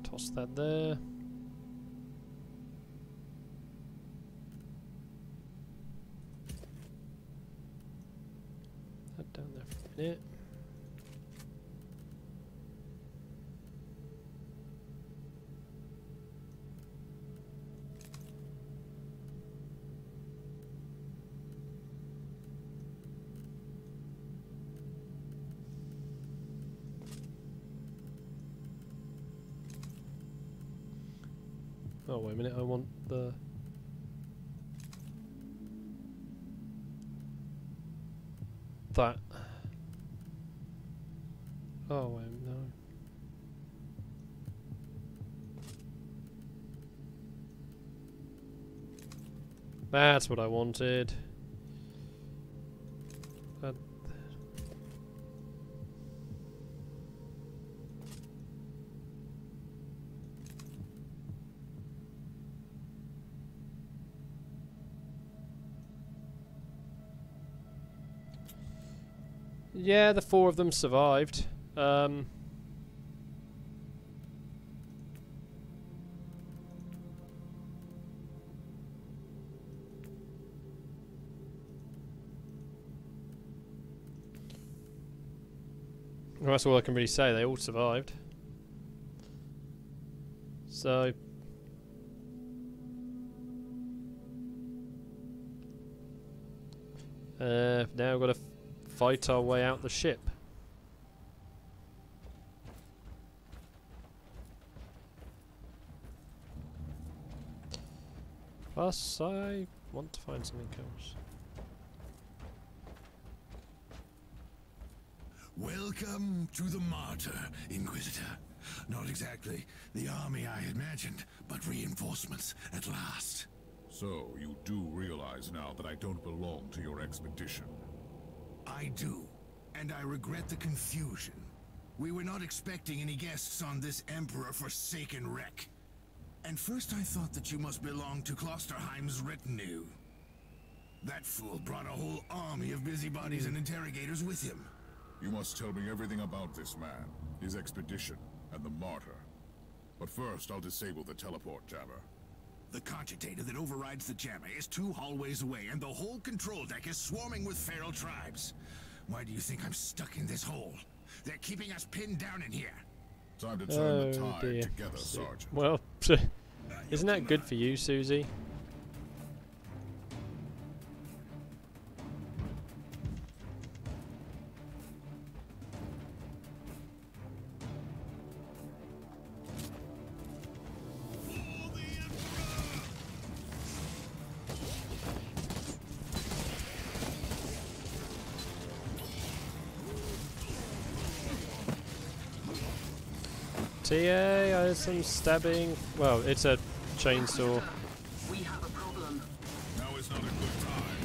Speaker 1: Toss that there. That down there for a minute. Oh, wait a minute, I want the... that. Oh, wait, no. That's what I wanted. That. Yeah, the 4 of them survived. Well, that's all I can really say. They all survived. So... now we've got to fight our way out the ship. Plus, I want to find something else.
Speaker 4: Welcome to the Martyr, Inquisitor. Not exactly the army I imagined, but reinforcements at last.
Speaker 2: So, you do realize now that I don't belong to your expedition?
Speaker 4: I do, and I regret the confusion. We were not expecting any guests on this Emperor-forsaken wreck. And first I thought that you must belong to Klosterheim's retinue. That fool brought a whole army of busybodies and interrogators with him.
Speaker 2: You must tell me everything about this man, his expedition, and the Martyr. But first, I'll disable the teleport jammer.
Speaker 4: The cogitator that overrides the jammer is 2 hallways away, and the whole control deck is swarming with feral tribes. Why do you think I'm stuck in this hole? They're keeping us pinned down in here.
Speaker 2: Time to turn the tide
Speaker 1: dear.
Speaker 2: together, Sergeant.
Speaker 1: Well, isn't that good for you, Susie? TA, there's some stabbing. Well, it's a chainsaw.
Speaker 3: We have a problem.
Speaker 2: Now is not a good time.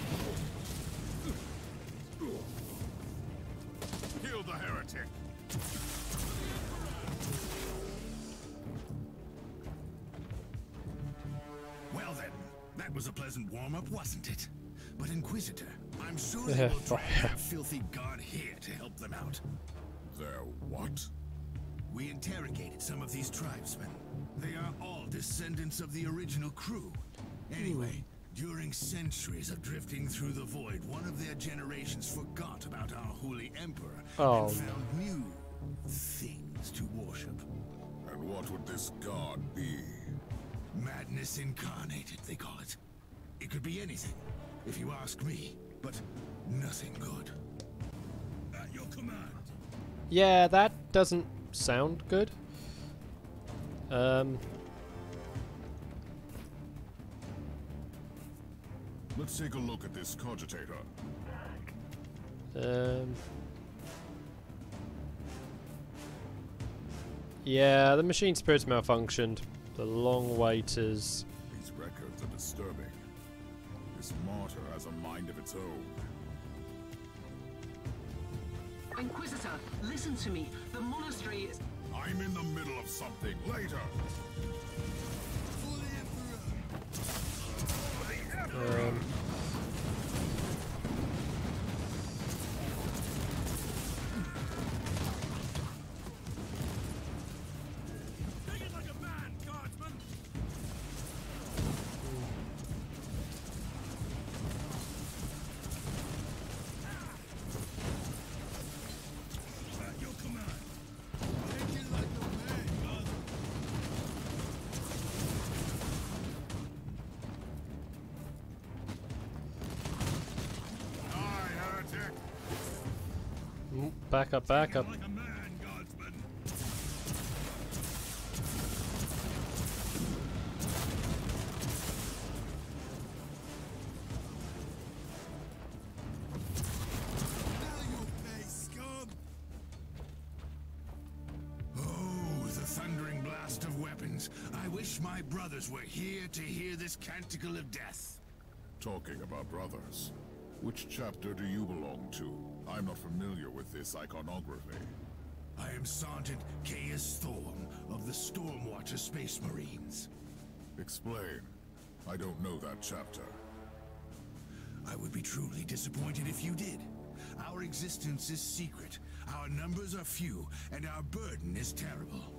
Speaker 2: Kill the heretic.
Speaker 4: Well then, that was a pleasant warm-up, wasn't it? But Inquisitor, I'm sure they will drag that filthy god here to help them out.
Speaker 2: There what?
Speaker 4: We interrogated some of these tribesmen. They are all descendants of the original crew. Anyway, during centuries of drifting through the void, one of their generations forgot about our holy emperor and found new things to worship.
Speaker 2: And what would this god be?
Speaker 4: Madness incarnated, they call it. It could be anything, if you ask me, but nothing good.
Speaker 6: At your command.
Speaker 1: Yeah, that doesn't sound good.
Speaker 2: Let's take a look at this cogitator.
Speaker 1: Yeah, the machine spirit's malfunctioned. The long waiters.
Speaker 2: These records are disturbing. This Martyr has a mind of its own.
Speaker 3: Inquisitor, listen to me. The monastery is...
Speaker 2: I'm in the middle of something. Later.
Speaker 6: Take it like a man, guardsman. At your command. Take it like a man, guardsman.
Speaker 2: Die, heretic.
Speaker 1: Back up, back up.
Speaker 6: Like a man, guardsman. Now you'll pay, scum.
Speaker 4: Oh, the thundering blast of weapons. I wish my brothers were here to hear this canticle of death.
Speaker 2: Talking about brothers. Which chapter do you belong to? I'm not familiar with this iconography.
Speaker 4: I am Sergeant Caius Thorm of the Stormwatcher Space Marines.
Speaker 2: Explain. I don't know that chapter.
Speaker 4: I would be truly disappointed if you did. Our existence is secret, our numbers are few, and our burden is terrible.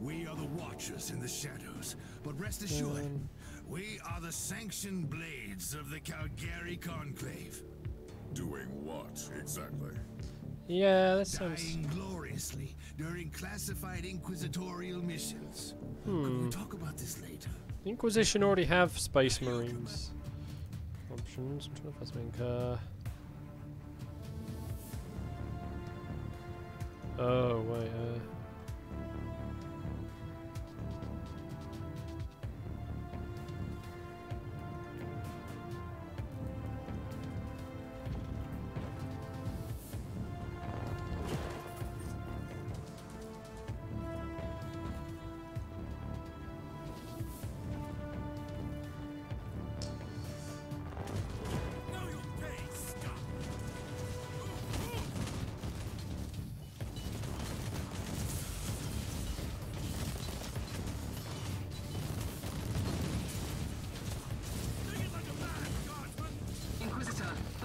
Speaker 4: We are the Watchers in the shadows, but rest assured, we are the sanctioned blades of the Calgary Conclave.
Speaker 2: Doing what, exactly?
Speaker 1: Yeah, that sounds...
Speaker 4: Dying gloriously during classified inquisitorial missions. Could we talk about this later?
Speaker 1: Inquisition already have Space Marines. Options. I'm trying to find something. Oh, wait,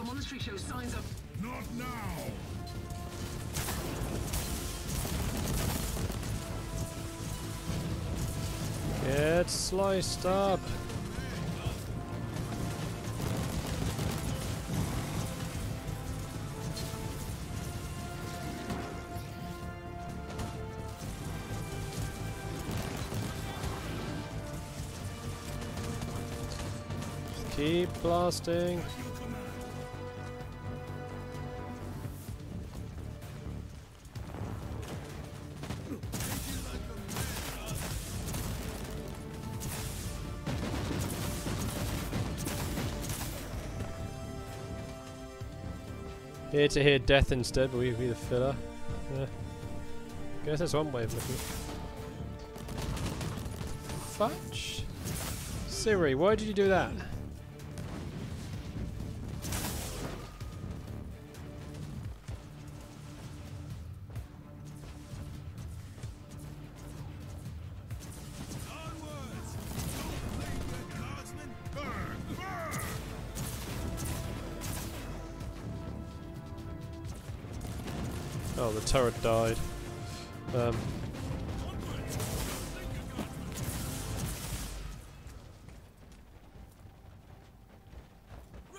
Speaker 3: monastery shows signs of...
Speaker 6: Not now!
Speaker 1: Get sliced up. Keep blasting. Here to hear death instead, but we'd be the filler. Yeah. Guess that's one way of looking at it. Fudge? Siri, why did you do that? Oh, the turret died.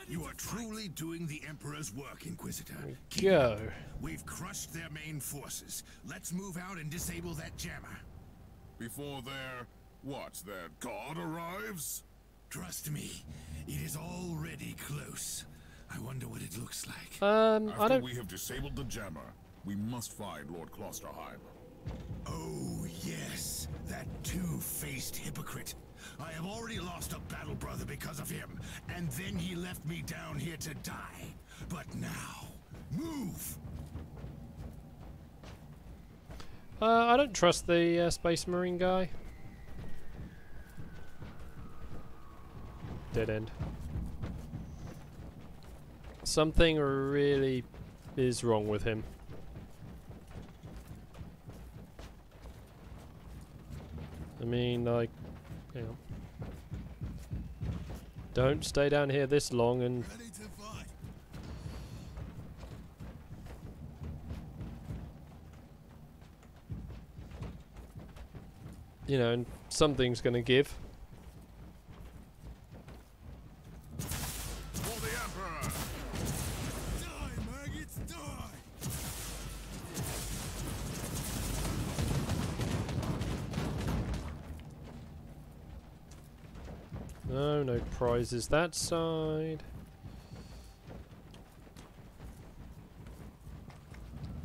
Speaker 4: You are truly doing the Emperor's work, Inquisitor.
Speaker 1: Go.
Speaker 4: We've crushed their main forces. Let's move out and disable that jammer.
Speaker 2: Before their god arrives?
Speaker 4: Trust me, it is already close. I wonder what it looks like.
Speaker 1: I
Speaker 2: After
Speaker 1: don't.
Speaker 2: we have disabled the jammer, we must find Lord Klosterheim.
Speaker 4: Oh, yes, that two-faced hypocrite. I have already lost a battle brother because of him, and then he left me down here to die. But now, move!
Speaker 1: I don't trust the Space Marine guy. Dead end. Something really is wrong with him. I mean, like, hang on. Don't stay down here this long and...
Speaker 6: Ready to fight.
Speaker 1: You know, and something's gonna give.
Speaker 2: For the Emperor!
Speaker 6: Die, maggots, die!
Speaker 1: No, no prizes that side.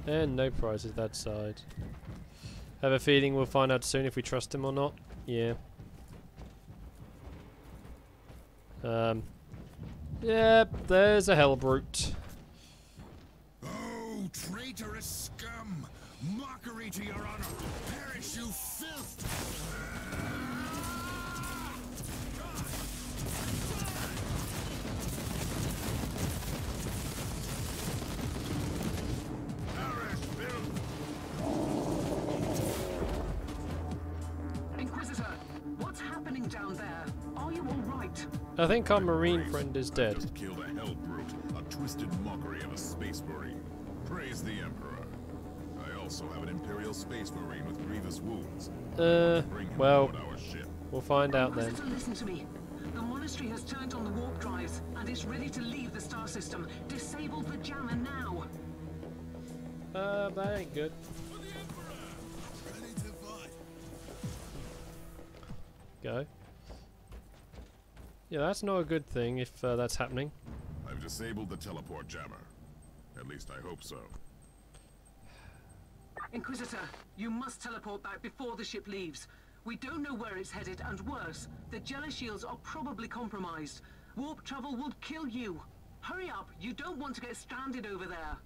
Speaker 1: And no prizes that side. Have a feeling we'll find out soon if we trust him or not. Yeah. Yep, there's a hell brute.
Speaker 4: Oh, traitorous scum! Mockery to your honor! Perish, you filth!
Speaker 3: Inquisitor, what's happening down there? Are you all right?
Speaker 1: I think our marine friend is dead.
Speaker 2: Just killed a hell brute, a twisted mockery of a space marine. Praise the Emperor. I also have an Imperial space marine with grievous wounds. Bring him
Speaker 1: well,
Speaker 2: aboard our ship.
Speaker 1: we'll find out then.
Speaker 3: Inquisitor, listen to me. The monastery has turned on the warp drives and is ready to leave the star system. Disable the jammer now.
Speaker 1: That ain't good.
Speaker 6: For the Emperor! Ready to fight.
Speaker 1: Go. Yeah, that's not a good thing if that's happening.
Speaker 2: I've disabled the teleport jammer. At least I hope so.
Speaker 3: Inquisitor, you must teleport back before the ship leaves. We don't know where it's headed, and worse, the jealous shields are probably compromised. Warp travel would kill you. Hurry up, you don't want to get stranded over there.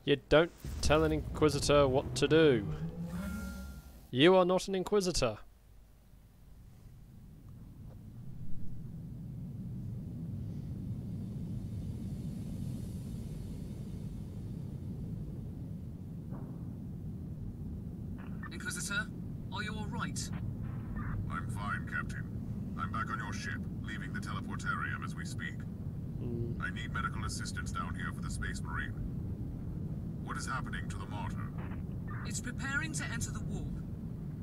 Speaker 1: You don't tell an Inquisitor what to do. You are not an Inquisitor.
Speaker 3: Inquisitor, are you all right?
Speaker 2: I'm fine, Captain. I'm back on your ship, leaving the teleportarium as we speak. I need medical assistance down here for the Space Marine. What is happening to the Martyr?
Speaker 3: It's preparing to enter the warp.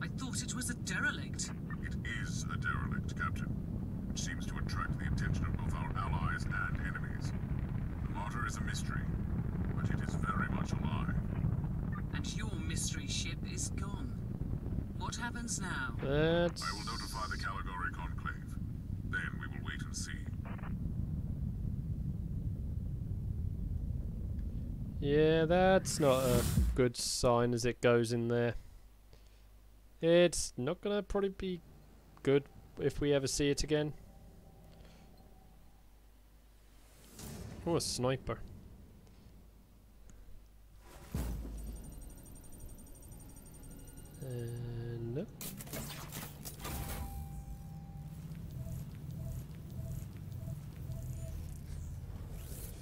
Speaker 3: I thought it was a derelict.
Speaker 2: It is a derelict, Captain, which seems to attract the attention of both our allies and enemies. The Martyr is a mystery, but it is very much alive.
Speaker 3: And your mystery ship is gone. What happens now?
Speaker 1: That's...
Speaker 2: I will notify the Caligari Conclave. Then we will wait and see.
Speaker 1: Yeah, that's not a good sign as it goes in there. It's not gonna probably be good if we ever see it again. Oh, a sniper. Nope.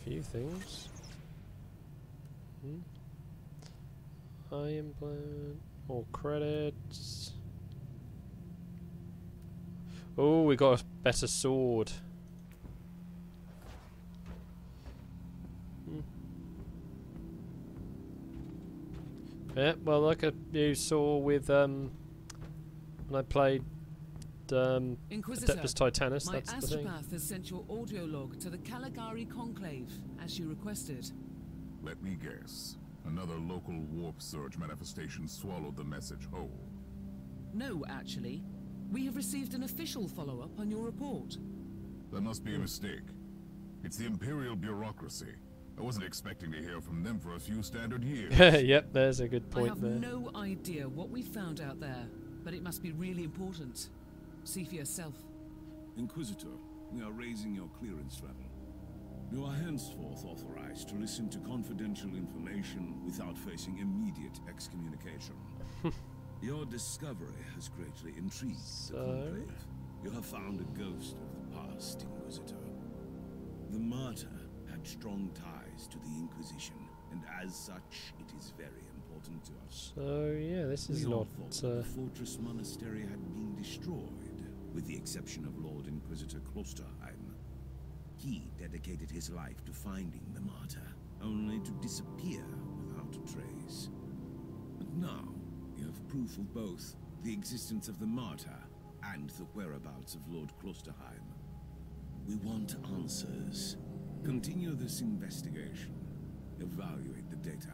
Speaker 1: Few things. Iron Blood. More credits. Oh, we got a better sword. Yeah, well, like you saw with when I played
Speaker 3: Inquisitor,
Speaker 1: Adeptus Titanus,
Speaker 3: my
Speaker 1: that's the thing.
Speaker 3: astropath has sent your audio log to the Caligari Conclave, as you requested.
Speaker 2: Let me guess. Another local warp surge manifestation swallowed the message whole.
Speaker 3: No, actually. We have received an official follow-up on your report.
Speaker 2: That must be a mistake. It's the Imperial bureaucracy. I wasn't expecting to hear from them for a few standard years.
Speaker 1: Yep, there's a good
Speaker 3: I
Speaker 1: point
Speaker 3: have
Speaker 1: there.
Speaker 3: no idea what we found out there, but it must be really important. See for yourself.
Speaker 6: Inquisitor, we are raising your clearance level. You are henceforth authorized to listen to confidential information without facing immediate excommunication. Your discovery has greatly intrigued the Conclave. You have found a ghost of the past, Inquisitor. The Martyr had strong ties to the Inquisition, and as such, it is very important to us.
Speaker 1: So yeah, this is
Speaker 6: We all
Speaker 1: not.
Speaker 6: thought the Fortress Monastery had been destroyed, with the exception of Lord Inquisitor Klosterheim. He dedicated his life to finding the Martyr, only to disappear without a trace. But now, you have proof of both the existence of the Martyr and the whereabouts of Lord Klosterheim. We want answers. Continue this investigation. Evaluate the data.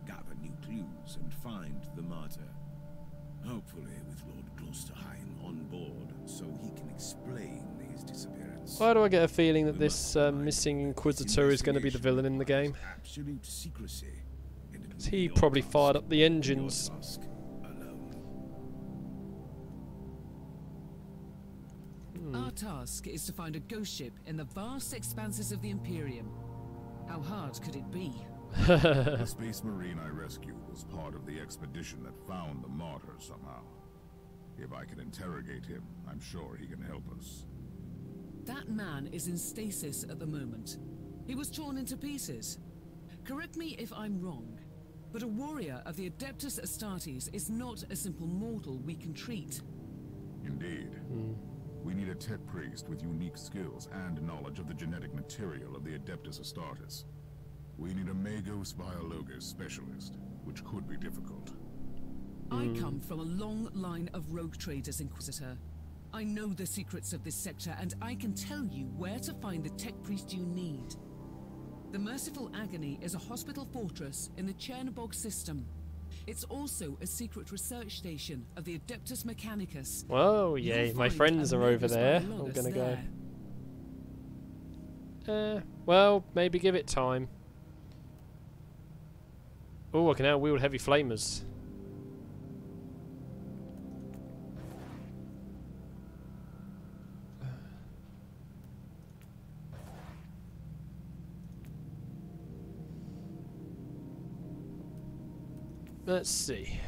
Speaker 6: Gather new clues and find the Martyr. Hopefully with Lord Klosterheim on board so he can explain his disappearance.
Speaker 1: Why do I get a feeling that this missing Inquisitor is going to be the villain in the game?
Speaker 6: Absolute secrecy. And it will
Speaker 1: He
Speaker 6: be your
Speaker 1: probably
Speaker 6: task,
Speaker 1: fired up the
Speaker 6: your
Speaker 1: engines.
Speaker 6: task alone.
Speaker 3: Our task is to find a ghost ship in the vast expanses of the Imperium. How hard could it be?
Speaker 2: The Space Marine I rescued was part of the expedition that found the Martyr somehow. If I can interrogate him, I'm sure he can help us.
Speaker 3: That man is in stasis at the moment. He was torn into pieces. Correct me if I'm wrong, but a warrior of the Adeptus Astartes is not a simple mortal we can treat.
Speaker 2: Indeed. We need a tech priest with unique skills and knowledge of the genetic material of the Adeptus Astartes. We need a Magos Biologos specialist, which could be difficult.
Speaker 3: I come from a long line of rogue traders, Inquisitor. I know the secrets of this sector, and I can tell you where to find the tech priest you need. The Merciful Agony is a hospital fortress in the Chernobog system. It's also a secret research station of the Adeptus Mechanicus.
Speaker 1: Whoa, yay,
Speaker 3: You'll
Speaker 1: my
Speaker 3: find
Speaker 1: friends
Speaker 3: a
Speaker 1: are over
Speaker 3: Magos
Speaker 1: there. I'm
Speaker 3: Biologos
Speaker 1: gonna go.
Speaker 3: there.
Speaker 1: Well, maybe give it time. Oh, I can now wield heavy flamers. Let's see.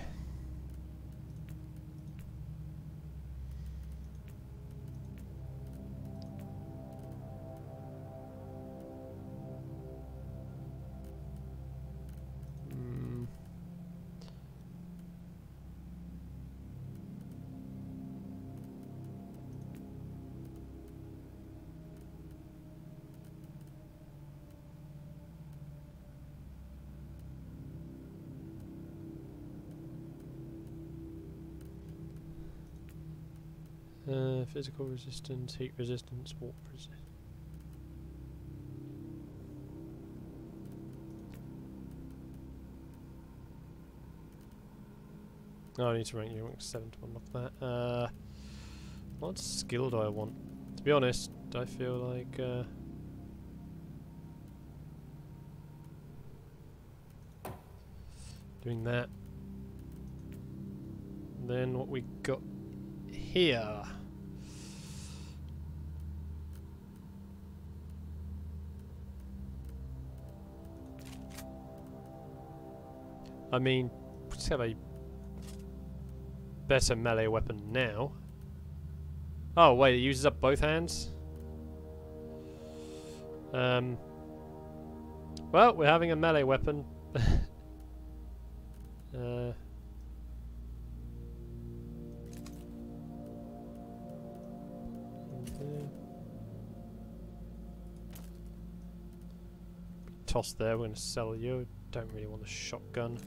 Speaker 1: Physical resistance, heat resistance, warp resistance. Oh, I need to rank you rank 7 to unlock that. What skill do I want? To be honest, I feel like doing that. And then what we got here. I mean, just have a better melee weapon now. Oh wait, it uses up both hands? Well, we're having a melee weapon. Toss there, we're going to sell you. Don't really want a shotgun.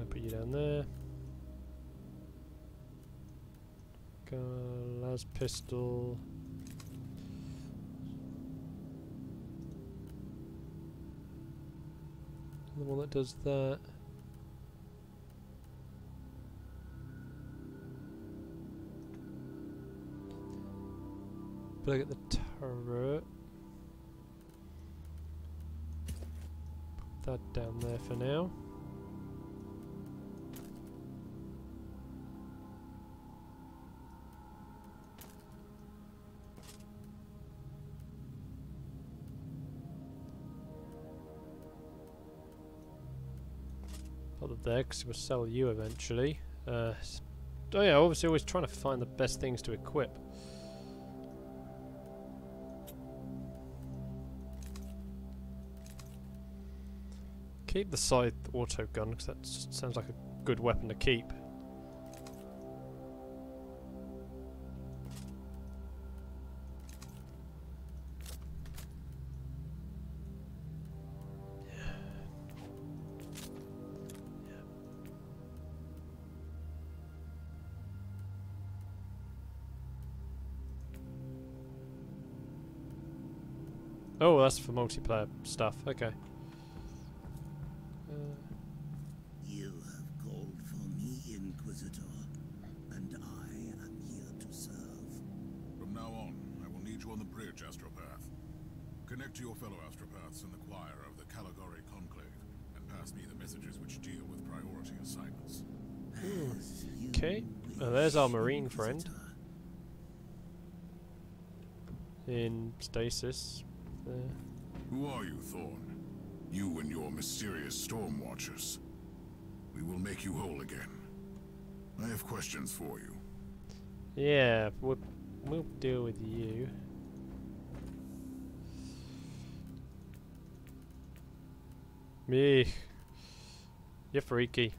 Speaker 1: Put you down there. Las pistol. The one that does that. But I get the turret. Put that down there for now. Put it there because we'll sell you eventually. Oh yeah, obviously always trying to find the best things to equip. Keep the scythe auto gun because that sounds like a good weapon to keep. Oh, that's for multiplayer stuff. Okay.
Speaker 6: You have called for me, Inquisitor, and I am here to serve.
Speaker 2: From now on, I will need you on the bridge, Astropath. Connect to your fellow Astropaths in the choir of the Caligari Conclave, and pass me the messages which deal with priority assignments.
Speaker 1: Okay. Oh, there's our marine friend. In stasis. There.
Speaker 2: Who are you, Thorn? You and your mysterious storm watchers. We will make you whole again. I have questions for you.
Speaker 1: Yeah, we'll deal with you. Me. You're freaky.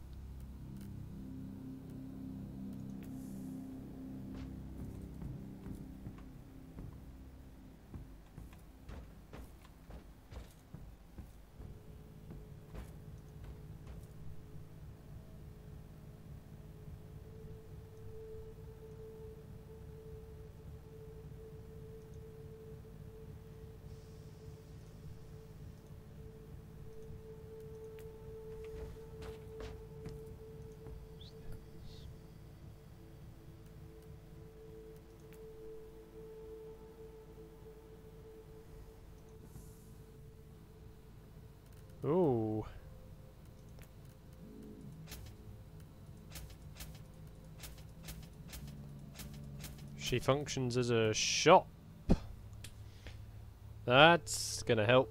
Speaker 1: Ooh. She functions as a shop. That's gonna help.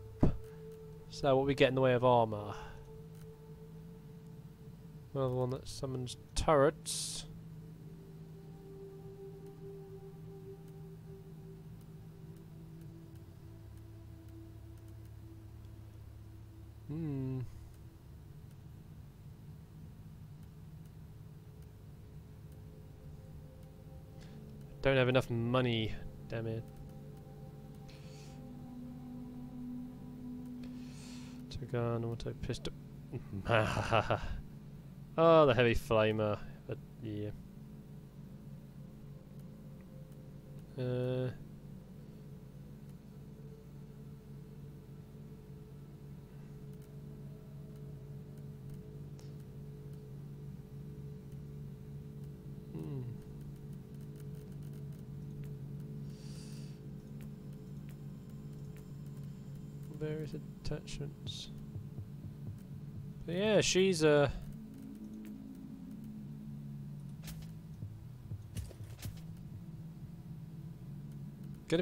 Speaker 1: So what we get in the way of armor? Well, the one that summons turrets. Don't have enough money, damn it. Auto gun, auto pistol. Oh, the heavy flamer. But Yeah. Various attachments. But yeah, she's gonna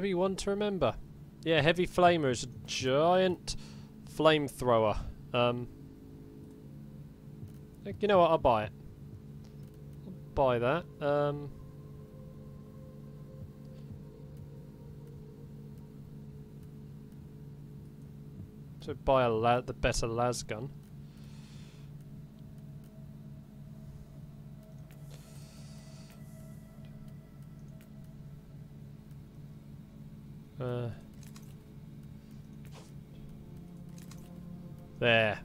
Speaker 1: be one to remember. Yeah, Heavy Flamer is a giant flamethrower. You know what? I'll buy it. I'll buy that. So buy the better las gun. There.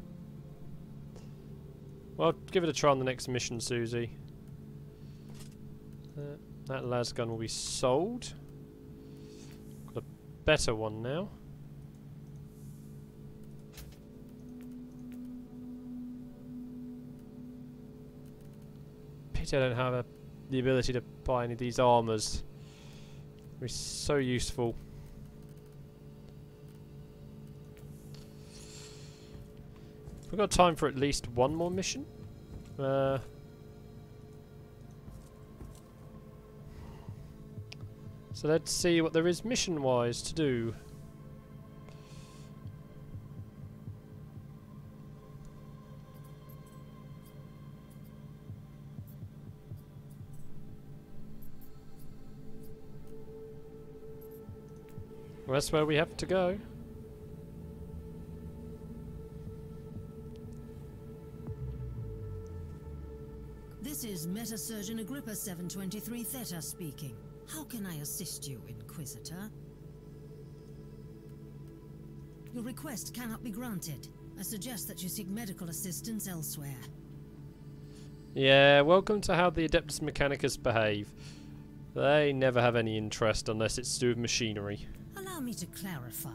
Speaker 1: Well, give it a try on the next mission, Susie. That las gun will be sold. Got a better one now. Pity I don't have the ability to buy any of these armors. It'll be so useful. We've got time for at least one more mission. So let's see what there is mission-wise to do. Well, that's where we have to go.
Speaker 7: This is Meta Surgeon Agrippa 723 Theta speaking. How can I assist you, Inquisitor? Your request cannot be granted. I suggest that you seek medical assistance elsewhere.
Speaker 1: Yeah, welcome to how the Adeptus Mechanicus behave. They never have any interest unless it's to do with machinery.
Speaker 7: Allow me to clarify.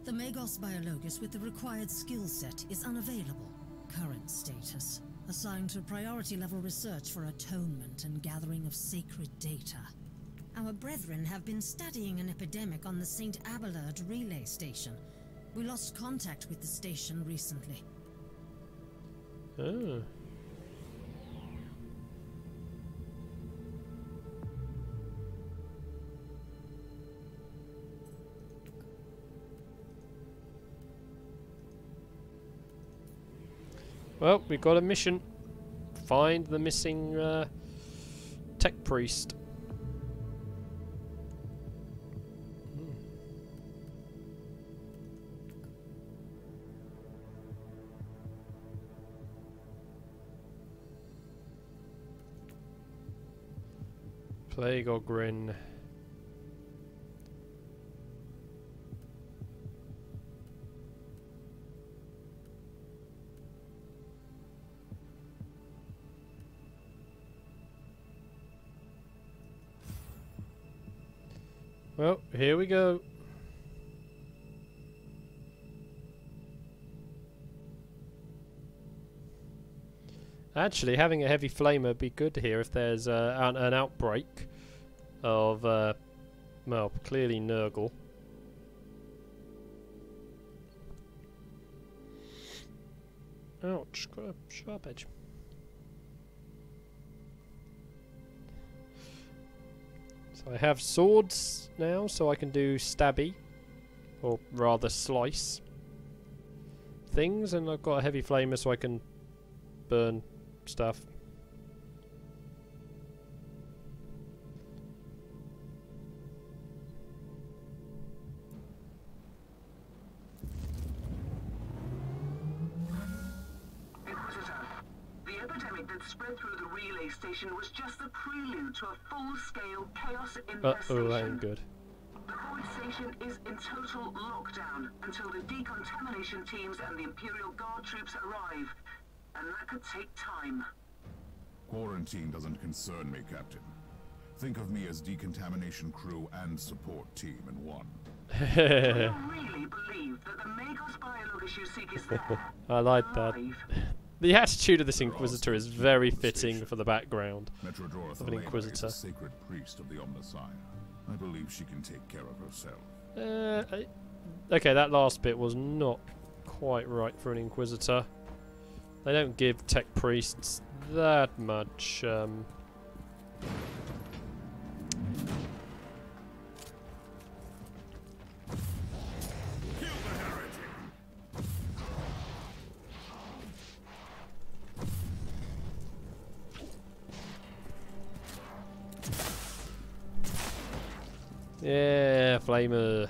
Speaker 7: The Magos Biologus with the required skill set is unavailable. Current status: assigned to priority level research for atonement and gathering of sacred data. Our brethren have been studying an epidemic on the St. Abelard relay station. We lost contact with the station recently.
Speaker 1: Oh. Well, we've got a mission. Find the missing tech priest. Plague or grin. Well, here we go. Actually, having a heavy flamer would be good here if there's an outbreak of, well, clearly Nurgle. Ouch, got a sharp edge. So I have swords now, so I can do stabby, or rather slice things, and I've got a heavy flamer so I can burn stuff.
Speaker 3: Inquisitor, the epidemic that spread through the relay station was just the prelude to a full-scale chaos infestation.
Speaker 1: Uh-oh, that ain't good.
Speaker 3: The void station is in total lockdown until the decontamination teams and the Imperial Guard troops arrive. And that could take time.
Speaker 2: Quarantine doesn't concern me, Captain. Think of me as decontamination crew and support team in one.
Speaker 3: Do you really believe that the Magos biologist you seek is there?
Speaker 1: I like that.
Speaker 3: Alive?
Speaker 1: The attitude of this Inquisitor is very fitting for the background
Speaker 2: Metrodora
Speaker 1: of an Inquisitor.
Speaker 2: is a sacred priest of the Omnissiah. I believe she can take care of herself.
Speaker 1: Okay, that last bit was not quite right for an Inquisitor. They don't give tech priests that much. Yeah, flamer.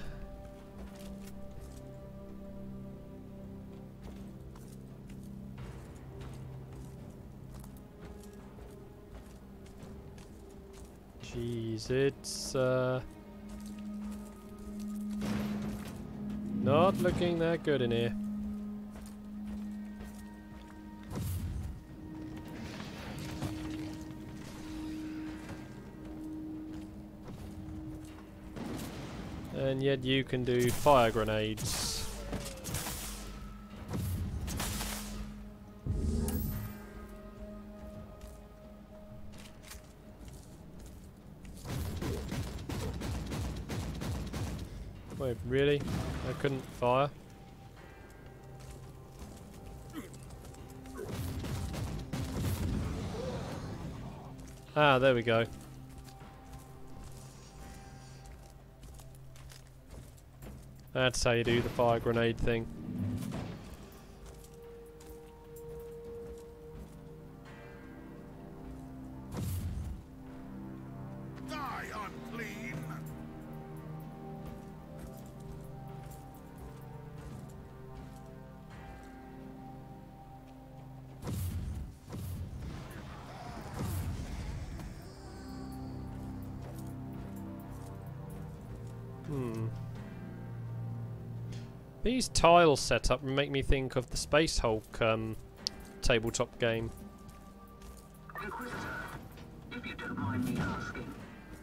Speaker 1: Jeez, it's not looking that good in here. And yet you can do fire grenades. Wait, really? I couldn't fire? Ah, there we go. That's how you do the fire grenade thing.
Speaker 2: Die, unclean!
Speaker 1: These tiles set up make me think of the Space Hulk tabletop game.
Speaker 3: Inquisitor, if you don't mind me asking,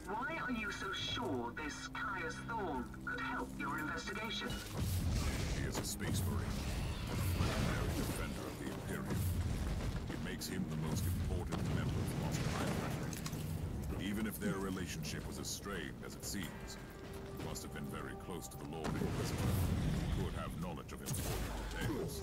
Speaker 3: why are you so sure this Caius Thorn could help your investigation?
Speaker 2: He is a space marine, a legendary defender of the Imperium. It makes him the most important member of the Lost Time. Even if their relationship was as strained as it seems, he must have been very close to the Lord Inquisitor, who would have knowledge of important details.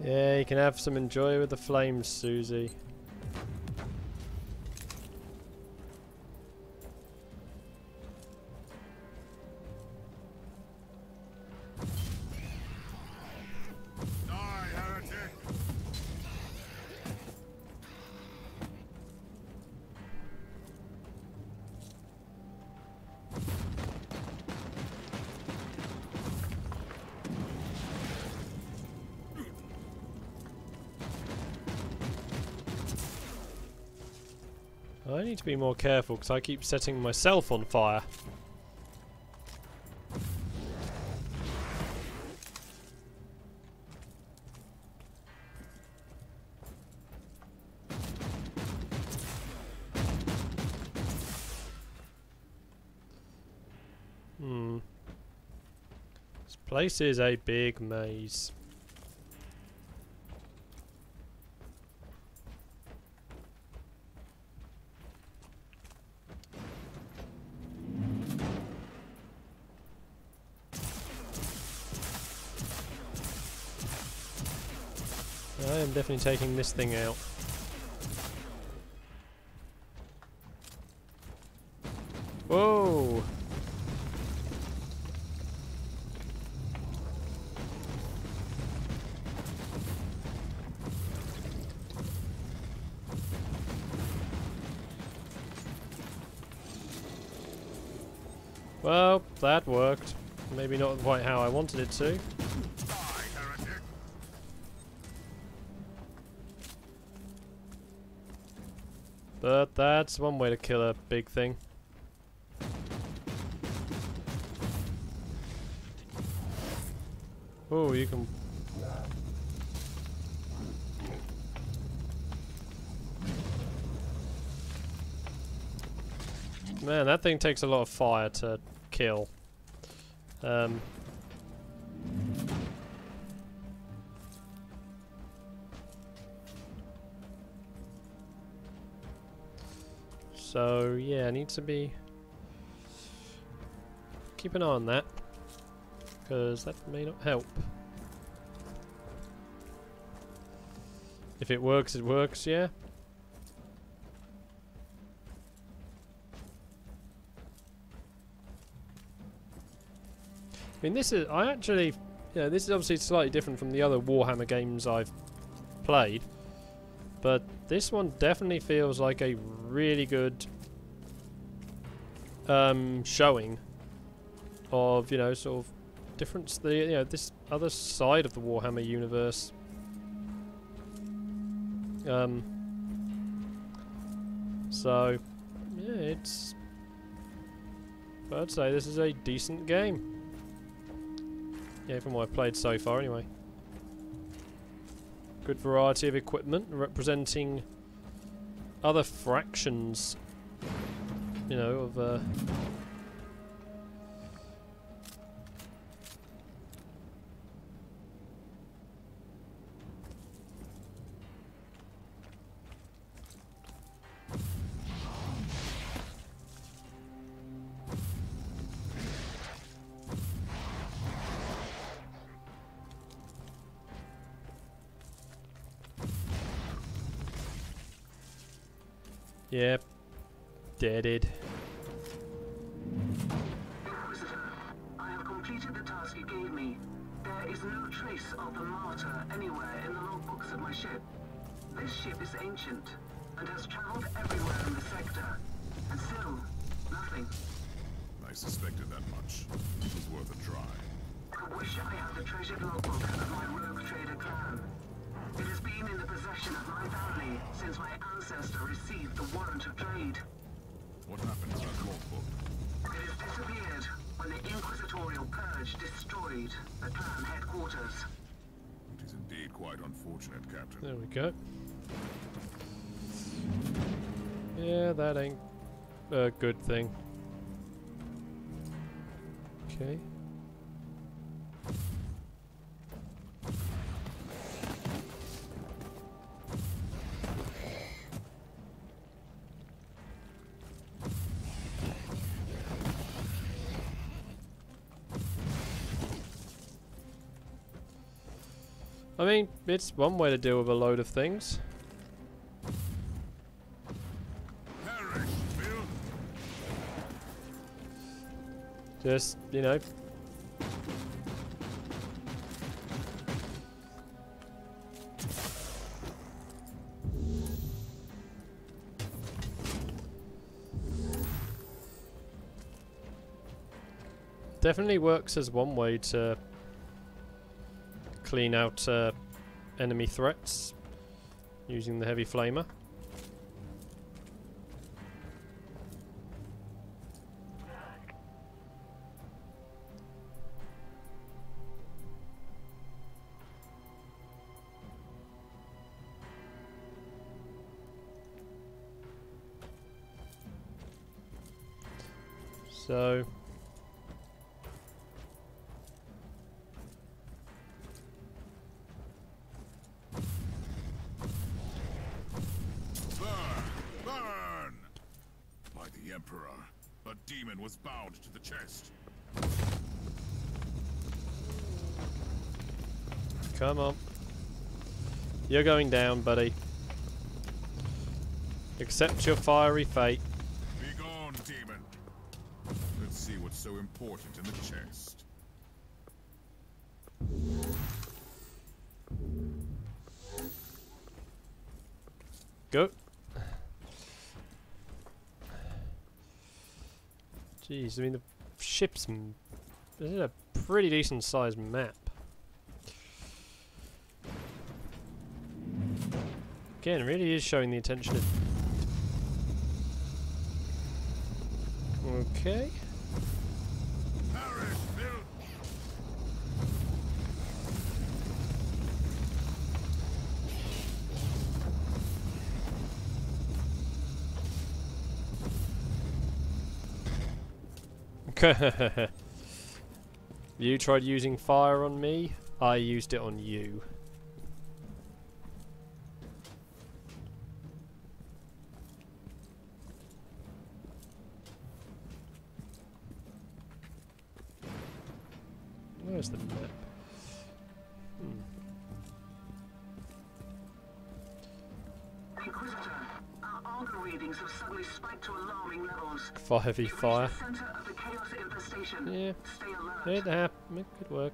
Speaker 1: Yeah, you can have some enjoy with the flames, Susie.
Speaker 2: Die, heretic!
Speaker 1: I need to be more careful because I keep setting myself on fire. This place is a big maze. I am definitely taking this thing out. Whoa! Well, that worked. Maybe not quite how I wanted it to. But that's one way to kill a big thing. Oh, you can... Man, that thing takes a lot of fire to kill. So, yeah, I need to be... keep an eye on that, because that may not help. If it works, yeah? I mean, this is... I actually... Yeah, this is obviously slightly different from the other Warhammer games I've played. But this one definitely feels like a really good showing of, you know, sort of difference, the, you know, this other side of the Warhammer universe. So, yeah, it's... I'd say this is a decent game. Yeah, from what I've played so far, anyway. Good variety of equipment representing other fractions, you know, of Yep, deaded.
Speaker 3: Inquisitor, I have completed the task you gave me. There is no trace of the Martyr anywhere in the logbooks of my ship. This ship is ancient and has traveled everywhere in the sector, and still nothing.
Speaker 2: I suspected that much. It was worth a try.
Speaker 3: I wish I had the treasured logbook of my rogue trader clan. It has been in the possession of my family since my ancestor received the warrant of trade.
Speaker 2: What happened to that logbook?
Speaker 3: It has disappeared when the Inquisitorial Purge destroyed the clan headquarters.
Speaker 2: It is indeed quite unfortunate, Captain.
Speaker 1: There we go. Yeah, that ain't a good thing. Okay. I mean, it's one way to deal with a load of things.
Speaker 2: Perish, Bill.
Speaker 1: Just, you know. Definitely works as one way to clean out enemy threats using the heavy flamer. So
Speaker 2: A demon was bound to the chest.
Speaker 1: come on. You're going down, buddy. Accept your fiery fate.
Speaker 2: Be gone, demon. Let's see what's so important in the chest.
Speaker 1: Go. Jeez, I mean, ships. This is a pretty decent sized map. Again, it really is showing the attention of... Okay. You tried using fire on me, I used it on you. Where's the map?
Speaker 3: Inquisitor, our auger readings have suddenly spiked to alarming levels.
Speaker 1: 5v fire.
Speaker 3: The center of the chaos infestation.
Speaker 1: Yeah.
Speaker 3: Stay alert.
Speaker 1: It could work.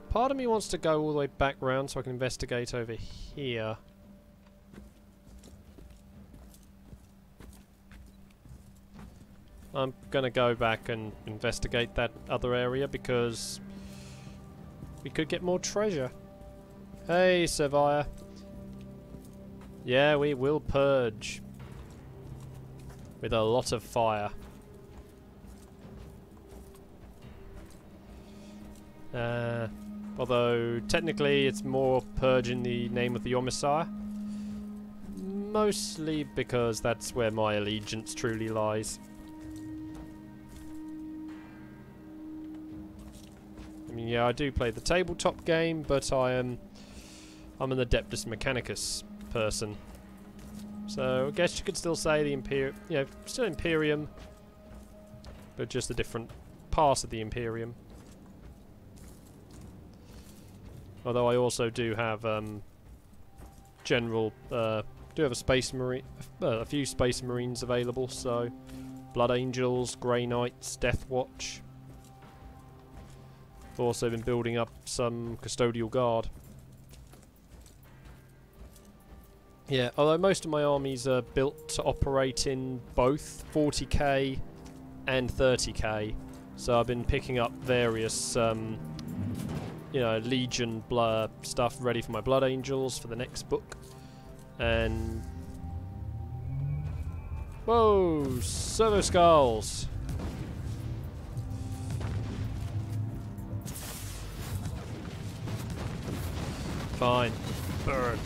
Speaker 1: Part of me wants to go all the way back round so I can investigate over here. I'm gonna go back and investigate that other area because we could get more treasure. Hey, Surveyor. Yeah, we will purge. With a lot of fire. Although, technically, it's more purge in the name of the Omissire. Mostly because that's where my allegiance truly lies. I mean, yeah, I do play the tabletop game, but I'm an Adeptus Mechanicus person. So I guess you could still say the Imperium, you know, still Imperium, but just a different part of the Imperium. Although I also do have do have a Space Marine, a few Space Marines available. So Blood Angels, Grey Knights, Death Watch. I've also been building up some Custodial Guard. Yeah, although most of my armies are built to operate in both 40k and 30k, so I've been picking up various, you know, Legion stuff ready for my Blood Angels for the next book. And... whoa! Servo Skulls! Fine. Burn.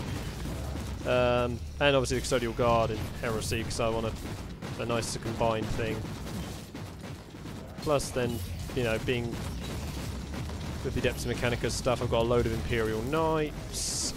Speaker 1: And obviously the Custodial Guard in Heresy, because I want a nicer combined thing. Plus then, you know, being with the Adeptus Mechanicus stuff, I've got a load of Imperial Knights.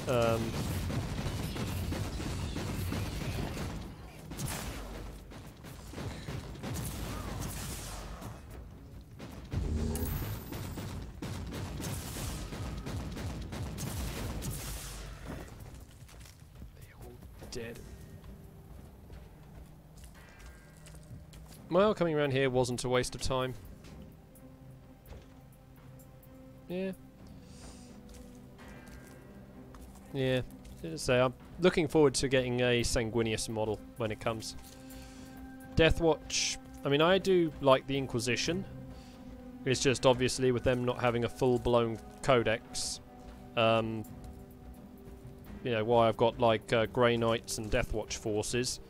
Speaker 1: Dead. Well, coming around here wasn't a waste of time. Yeah. Yeah. So I'm looking forward to getting a Sanguinius model when it comes. Deathwatch. I mean, I do like the Inquisition. It's just obviously with them not having a full-blown codex. You know, why I've got like Grey Knights and Deathwatch forces,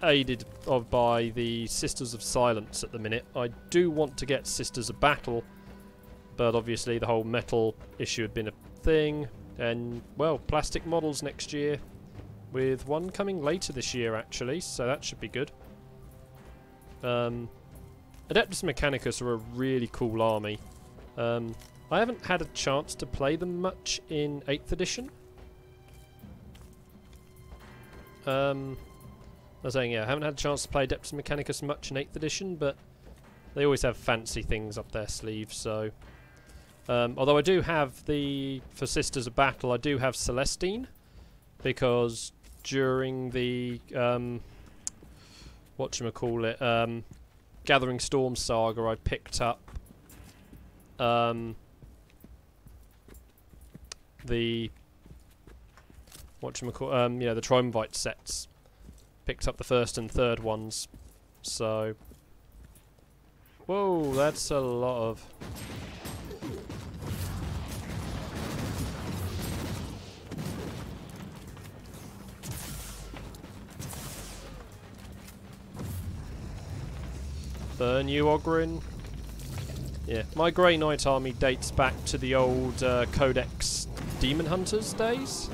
Speaker 1: aided by the Sisters of Silence at the minute. I do want to get Sisters of Battle, but obviously the whole metal issue had been a thing, and well, plastic models next year, with one coming later this year actually, so that should be good. Adeptus Mechanicus are a really cool army. I haven't had a chance to play them much in 8th edition. I was saying, yeah, I haven't had a chance to play Adeptus Mechanicus much in 8th edition, but they always have fancy things up their sleeves, so... although I do have for Sisters of Battle, I do have Celestine, because during the, whatchamacallit, Gathering Storm saga, I picked up, the the Triumvirate sets, picked up the first and third ones. So, whoa, that's a lot of. Burn you, Ogrin. Yeah, my Grey Knight army dates back to the old Codex Demon Hunters days.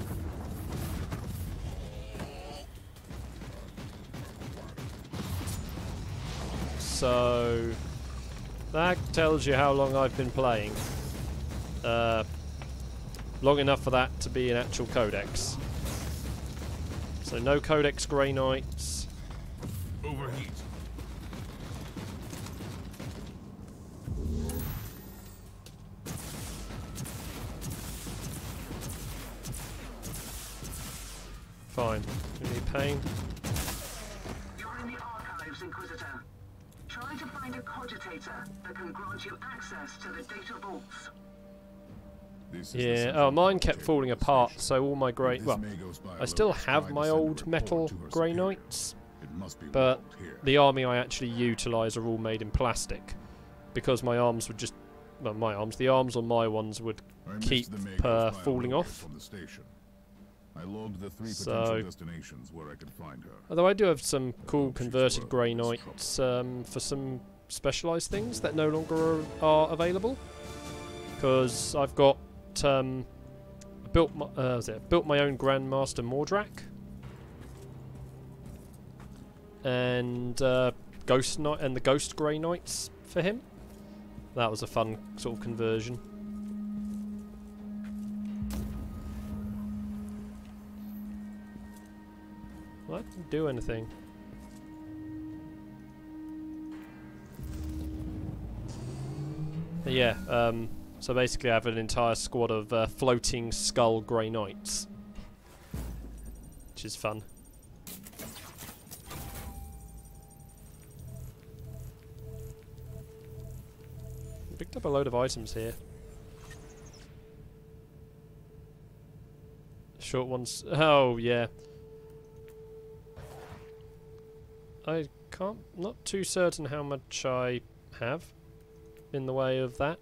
Speaker 1: So that tells you how long I've been playing. Long enough for that to be an actual codex. So no Codex Grey Knights.
Speaker 2: Overheat.
Speaker 1: Fine. Give me pain.
Speaker 3: You're in the archives, Inquisitor. Try to find a cogitator that can grant you access to the data vaults.
Speaker 1: Yeah, oh, mine kept falling apart, so all my grey... Well, I still have my old metal Grey Knights, but the army I actually utilise are all made in plastic, because my arms would just... Well, my arms, the arms on my ones would keep falling off.
Speaker 2: I logged the 3 potential destinations where I could find her.
Speaker 1: Although I do have some cool converted Grey Knights for some specialised things that no longer are available. Because I've got built my own Grandmaster Mordrak and Ghost Knight and the Ghost Grey Knights for him. That was a fun sort of conversion. Well, that didn't do anything. But yeah, so basically I have an entire squad of floating skull Grey Knights, which is fun. Picked up a load of items here. Short ones. Oh yeah. Not too certain how much I have in the way of that.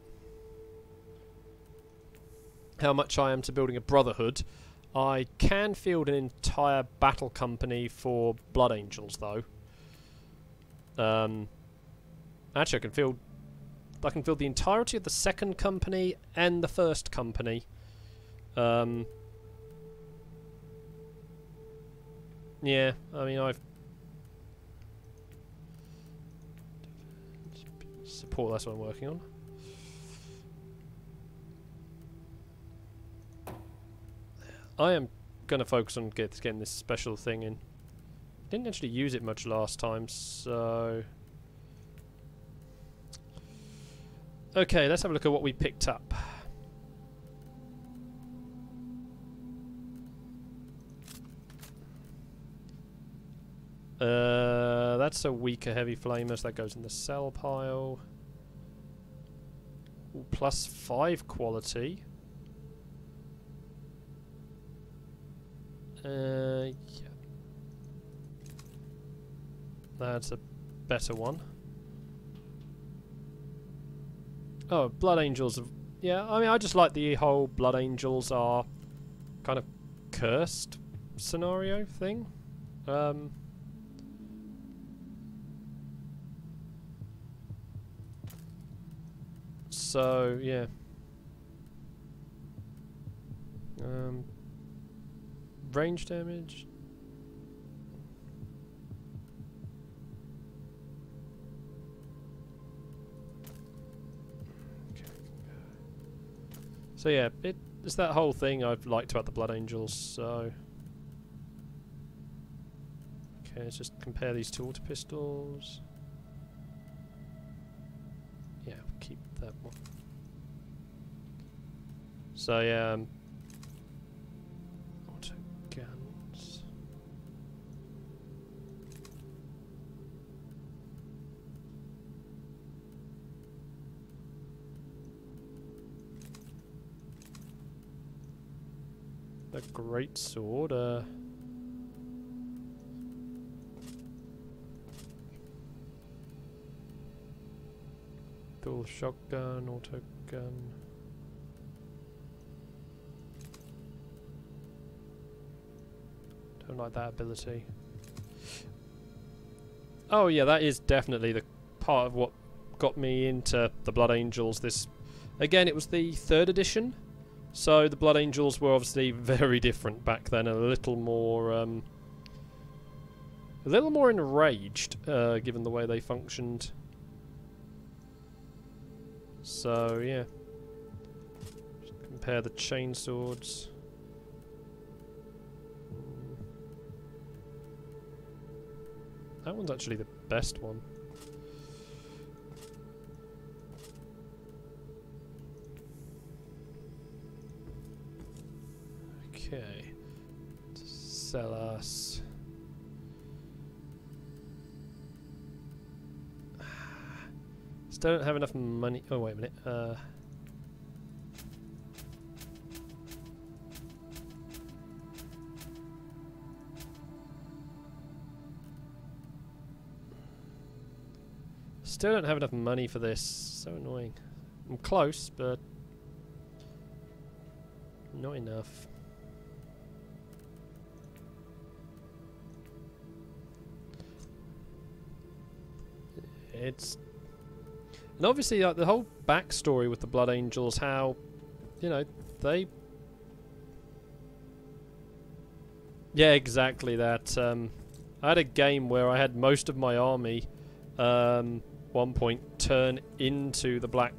Speaker 1: How much I am to building a Brotherhood. I can field an entire battle company for Blood Angels, though. Actually, I can field the entirety of the second company and the first company. Yeah, I mean, I've support, that's what I'm working on. I am going to focus on getting this special thing in. Didn't actually use it much last time, so... Okay, let's have a look at what we picked up. That's a weaker heavy flamer, so that goes in the sell pile. Ooh, +5 quality. Yeah. That's a better one. Oh, Blood Angels. Yeah, I mean, I just like the whole Blood Angels are kind of cursed scenario thing. So, yeah. Range damage. Okay. So yeah, it's that whole thing I've liked about the Blood Angels, so... Okay, let's just compare these two auto pistols. Yeah, keep that one. So yeah, auto guns. The great sword. lethal shotgun, auto gun. Don't like that ability. Oh yeah, that is definitely the part of what got me into the Blood Angels. This, again, it was the 3rd edition, so the Blood Angels were obviously very different back then, a little more enraged, given the way they functioned. So yeah, just compare the chainswords. That one's actually the best one. Okay. Sell us. Still don't have enough money. Oh, wait a minute. Still don't have enough money for this. So annoying. I'm close, but not enough. It's... And obviously, like, the whole backstory with the Blood Angels, how, you know, they... Yeah, exactly that. I had a game where I had most of my army, one point, turn into the Black...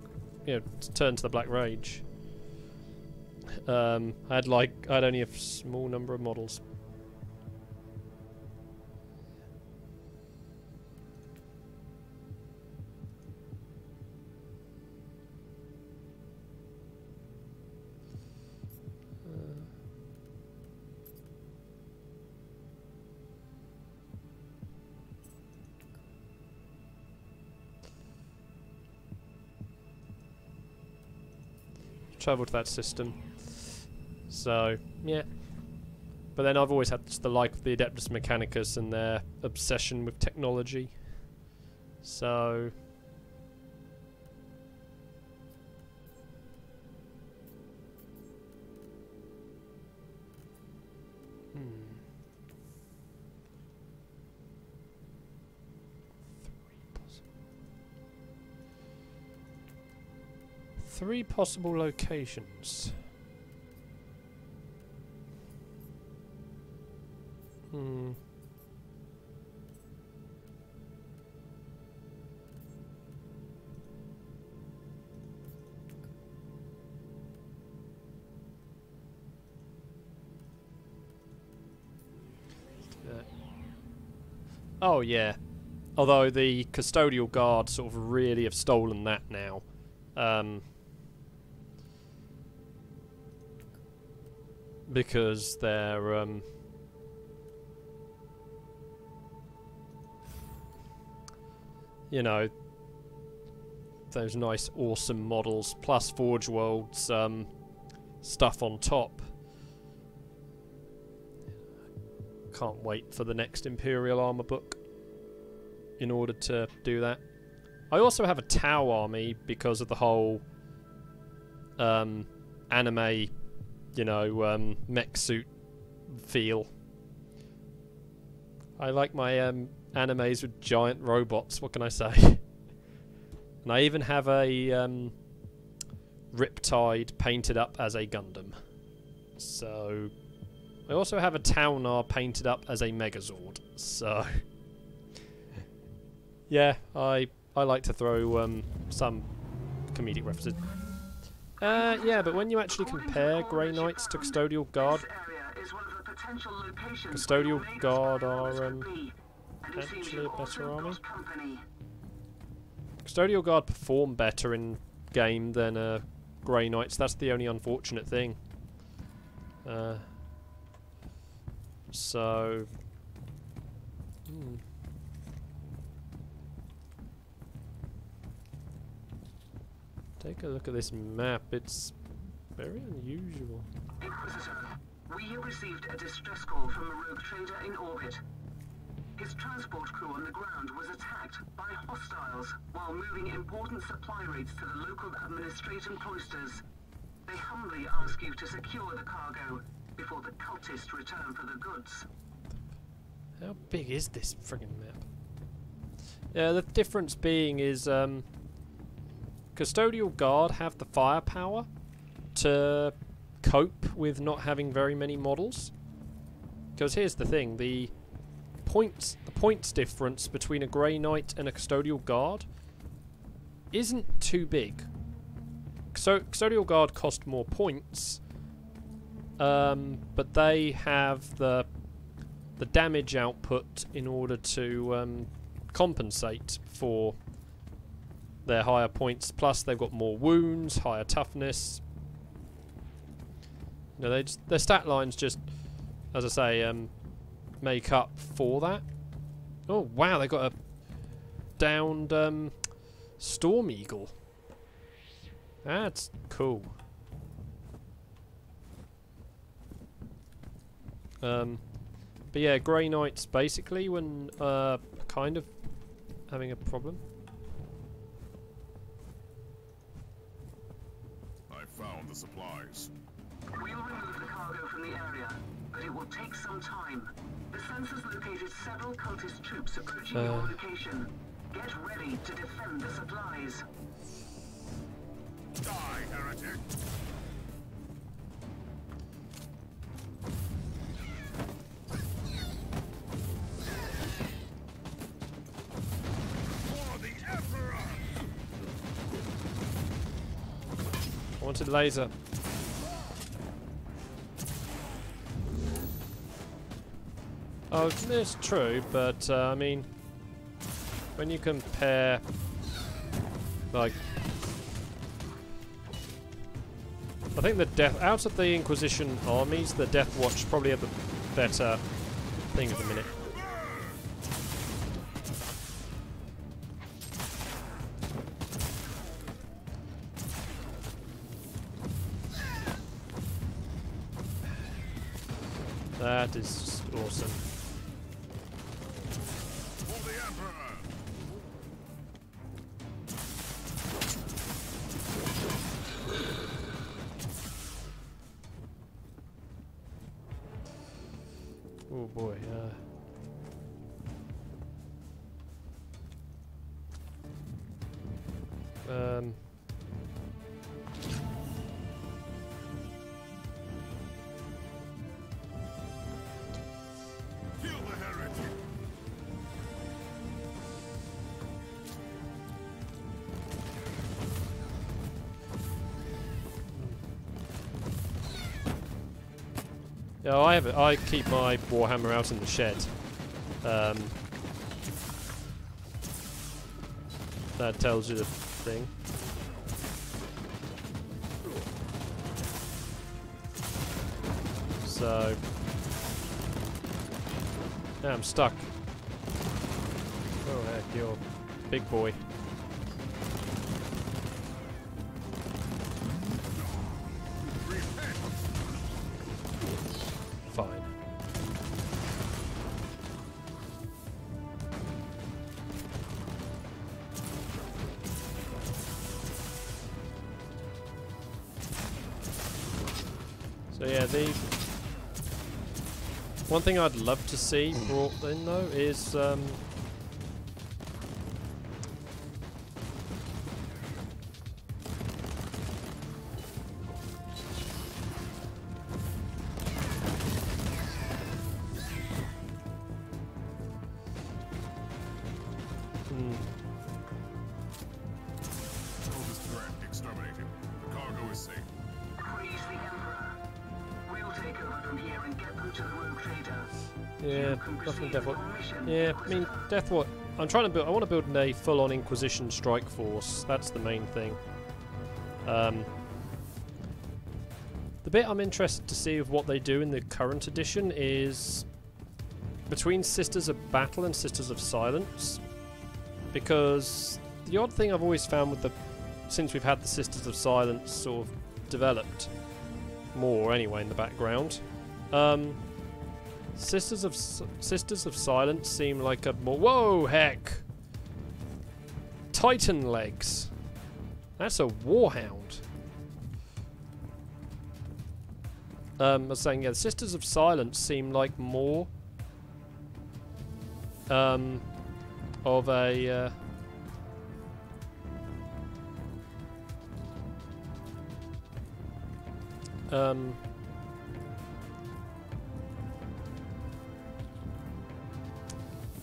Speaker 1: You know, turn to the Black Rage. I had only a small number of models. Travel to that system. So, yeah. But then I've always had the like of the Adeptus Mechanicus and their obsession with technology. So... Three possible locations. Oh yeah. Although the Custodial Guard sort of really have stolen that now. Because they're you know, those nice awesome models plus Forge World's stuff on top. Can't wait for the next Imperial Armor book in order to do that. I also have a Tau army because of the whole anime, you know, mech suit feel. I like my animes with giant robots, what can I say? And I even have a Riptide painted up as a Gundam. So... I also have a Taunar painted up as a Megazord, so... yeah, I like to throw some comedic references. Yeah, but when you actually compare Grey Knights to Custodial Guard... Custodial Guard are actually a better army. Custodial Guard perform better in game than Grey Knights, that's the only unfortunate thing. So... Take a look at this map, it's very unusual.
Speaker 3: Inquisitor, we have received a distress call from a rogue trader in orbit. His transport crew on the ground was attacked by hostiles while moving important supply rates to the local administration cloisters. They humbly ask you to secure the cargo before the cultists return for the goods.
Speaker 1: How big is this friggin' map? Yeah, the difference being is Custodial Guard have the firepower to cope with not having very many models. Because here's the thing, the points difference between a Grey Knight and a Custodial Guard isn't too big. Custodial Guard cost more points, but they have the damage output in order to compensate for their higher points. Plus, they've got more wounds, higher toughness. You know, their stat lines just, as I say, make up for that. Oh wow, they got a downed Storm Eagle. That's cool. But yeah, Grey Knights basically when kind of having a problem.
Speaker 2: I found the supplies.
Speaker 3: We'll remove the cargo from the area, but it will take some time. The sensors located several cultist troops approaching your location. Get ready to defend the supplies.
Speaker 2: Die, heretic! For the Emperor!
Speaker 1: I wanted laser. Oh, it's true, but I mean, when you compare, like, I think out of the Inquisition armies, the Death Watch probably have the better thing at the minute. That is just awesome.
Speaker 2: For the Emperor!
Speaker 1: Oh boy,
Speaker 2: Kill the heretic!
Speaker 1: yeah, I keep my Warhammer out in the shed. That tells you the thing. So, yeah, I'm stuck. Oh heck, you're a big boy. Fine. So yeah, one thing I'd love to see brought in though is
Speaker 2: Oldest threat exterminated. The cargo is safe.
Speaker 3: Praise the Emperor. We'll take over from here and get them to the rogue trader.
Speaker 1: yeah,
Speaker 3: You can
Speaker 1: nothing
Speaker 3: proceed
Speaker 1: Death
Speaker 3: with
Speaker 1: Watch.
Speaker 3: your mission,
Speaker 1: Yeah, I mean
Speaker 3: Inquisitor.
Speaker 1: Death Watch. I'm trying to build. I want to build a full-on Inquisition strike force. That's the main thing. The bit I'm interested to see of what they do in the current edition is between Sisters of Battle and Sisters of Silence, because the odd thing I've always found with since we've had the Sisters of Silence sort of developed more anyway in the background, Sisters of Silence seem like a more... Whoa, heck! Titan legs. That's a warhound. I was saying, yeah, the Sisters of Silence seem like more of a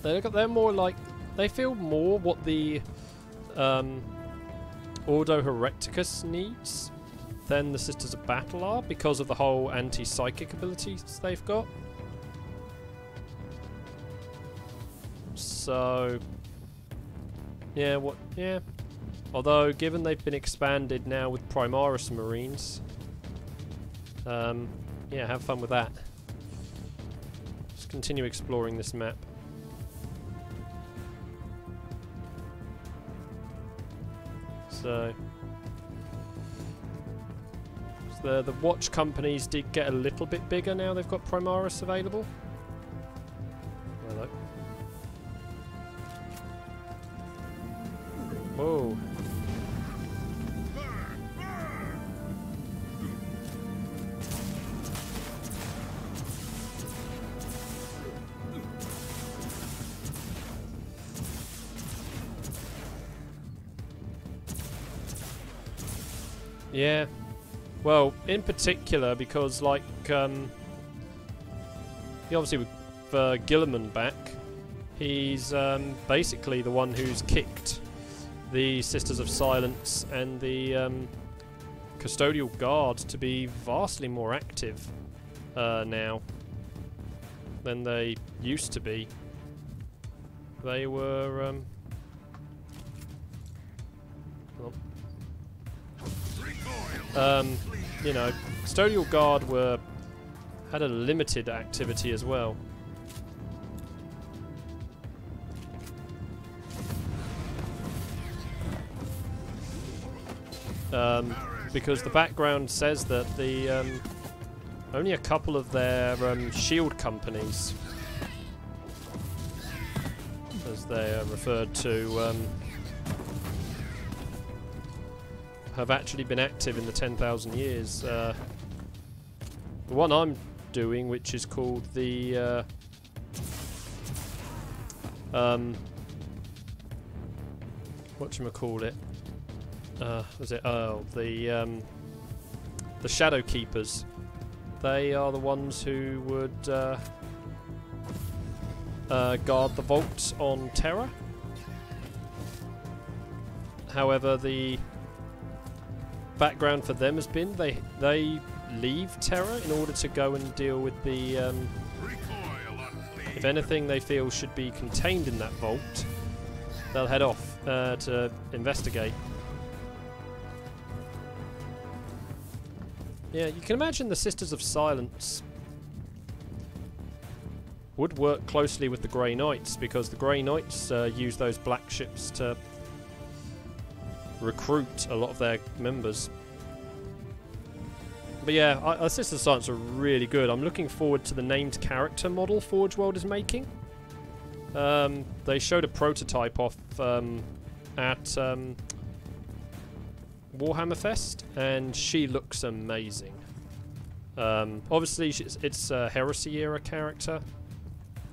Speaker 1: they're more like, they feel more what the Ordo Hereticus needs than the Sisters of Battle are, because of the whole anti-psychic abilities they've got. So yeah, yeah. Although given they've been expanded now with Primaris Marines, yeah, have fun with that. Just continue exploring this map. So the watch companies did get a little bit bigger now they've got Primaris available. Hello. Whoa. Yeah. Well, in particular, because like obviously with Guilliman back, he's basically the one who's kicked the Sisters of Silence and the Custodial Guard to be vastly more active now than they used to be. They were you know, Custodial Guard had a limited activity as well. Because the background says that the only a couple of their shield companies, as they are referred to, have actually been active in the 10,000 years. The one I'm doing, which is called the whatchamacallit? Was it? Oh, the Shadow Keepers. They are the ones who would guard the vaults on Terra. However, the background for them has been they leave Terra in order to go and deal with the if anything they feel should be contained in that vault, they'll head off to investigate. Yeah, you can imagine the Sisters of Silence would work closely with the Grey Knights, because the Grey Knights use those black ships to recruit a lot of their members. But yeah, our Sisters of Silence are really good. I'm looking forward to the named character model Forge World is making. They showed a prototype off at Warhammer Fest, and she looks amazing. Obviously, it's a Heresy era character,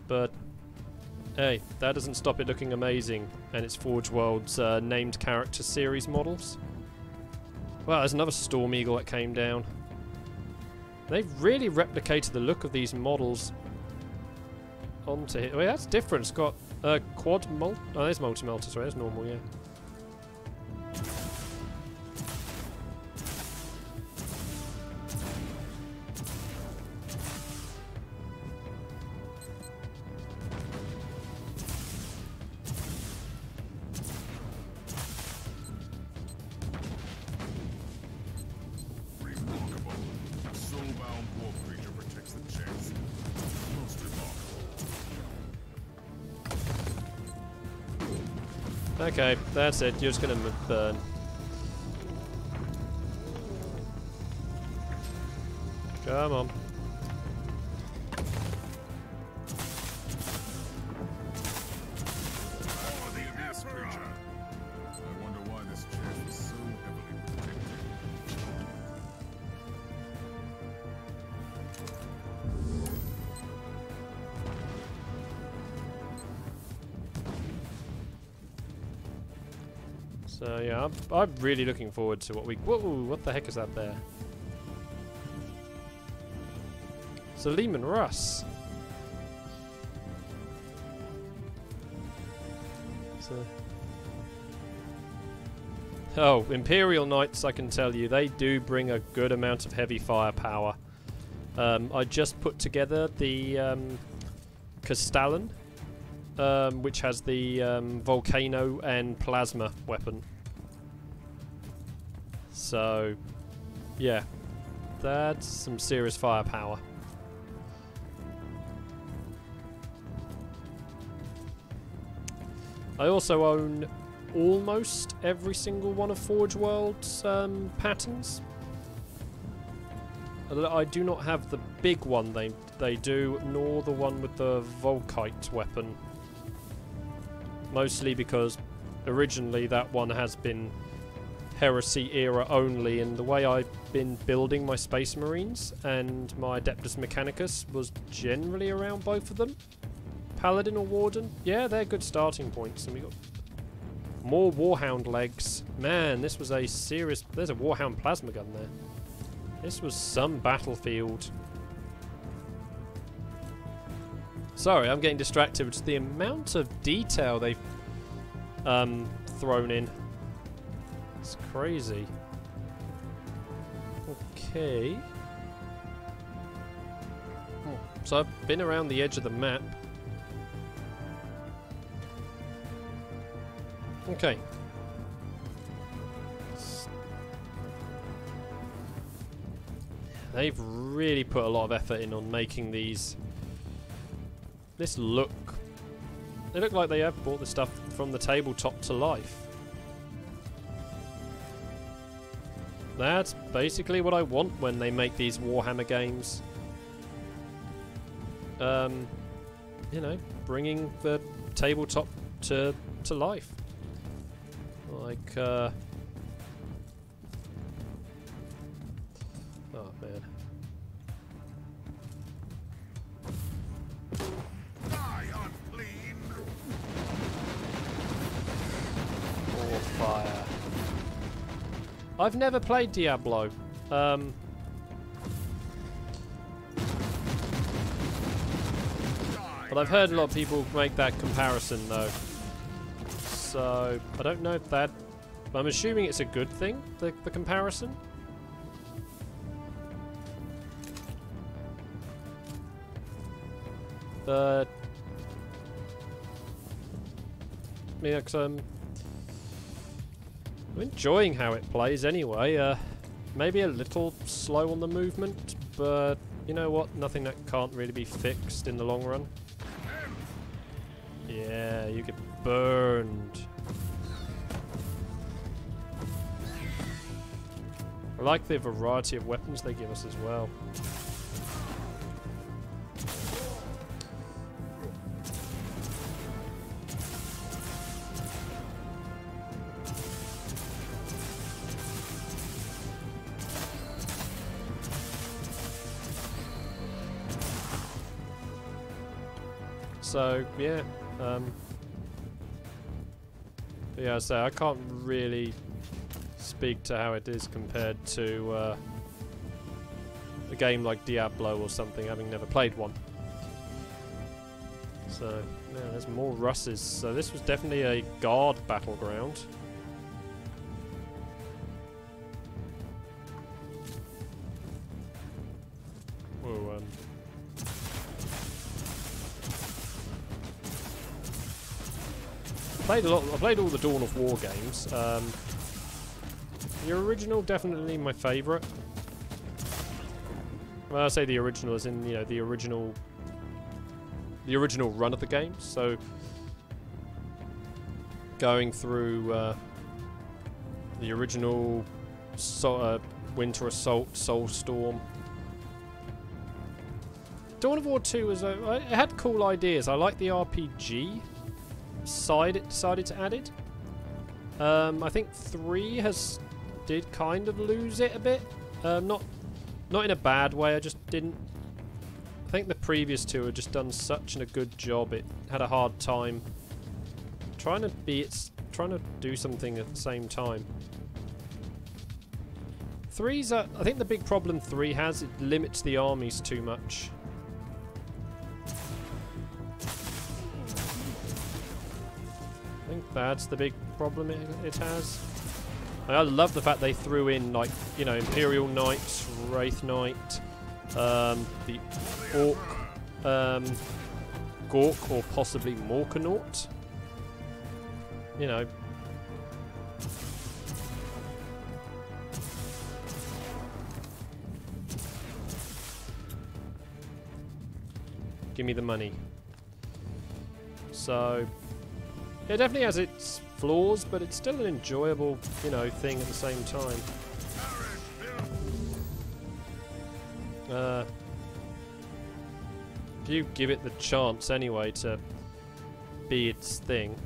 Speaker 1: but hey, that doesn't stop it looking amazing, and it's Forge World's named character series models. Well, there's another Storm Eagle that came down. They've really replicated the look of these models onto here. Wait, that's different. It's got quad mult. Oh, there's multi-melter. Sorry, that's normal, yeah. Okay, that's it. You're just gonna burn. Come on. So yeah, I'm really looking forward to what we... Whoa, what the heck is that there? It's a Lehman Russ. So... Oh, Imperial Knights, I can tell you, they do bring a good amount of heavy firepower. I just put together the Castellan, which has the volcano and plasma weapon. So, yeah, that's some serious firepower. I also own almost every single one of Forge World's patterns. I do not have the big one they do, nor the one with the Volkite weapon. Mostly because originally that one has been Heresy era only, and the way I've been building my Space Marines and my Adeptus Mechanicus was generally around both of them. Paladin or Warden, yeah, they're good starting points. And we got more Warhound legs. Man, this was a serious... There's a Warhound plasma gun there. This was some battlefield. Sorry, I'm getting distracted. It's the amount of detail they've thrown in. It's crazy. Okay. So I've been around the edge of the map. Okay. They've really put a lot of effort in on making these... This look... They look like they have brought the stuff from the tabletop to life. That's basically what I want when they make these Warhammer games. You know, bringing the tabletop to life. Like, oh man. More fire. I've never played Diablo. But I've heard a lot of people make that comparison though. So, I don't know if that... I'm assuming it's a good thing, the comparison. But... Yeah, because I'm enjoying how it plays anyway. Maybe a little slow on the movement, but you know what? Nothing that can't really be fixed in the long run. Yeah, you get burned. I like the variety of weapons they give us as well. So, yeah. Yeah, so I can't really speak to how it is compared to a game like Diablo or something, having never played one. So, yeah, there's more Russes. So this was definitely a guard battleground. Whoa, I played all the Dawn of War games. The original definitely my favourite. Well, I say the original as in, you know, the original run of the game. So going through the original Winter Assault, Soulstorm. Dawn of War 2 was it had cool ideas. I like the RPG side it decided to add it. I think 3 did kind of lose it a bit. Not in a bad way. I just didn't. I think the previous 2 had just done such a good job. It had a hard time trying trying to do something at the same time. 3's, I think the big problem 3 has, it limits the armies too much. I think that's the big problem it has. I love the fact they threw in, like, you know, Imperial Knights, Wraith Knight, the Orc, Gork, or possibly Morkanaut. You know. Give me the money. So, it definitely has its flaws, but it's still an enjoyable, you know, thing at the same time. If you give it the chance anyway to be its thing,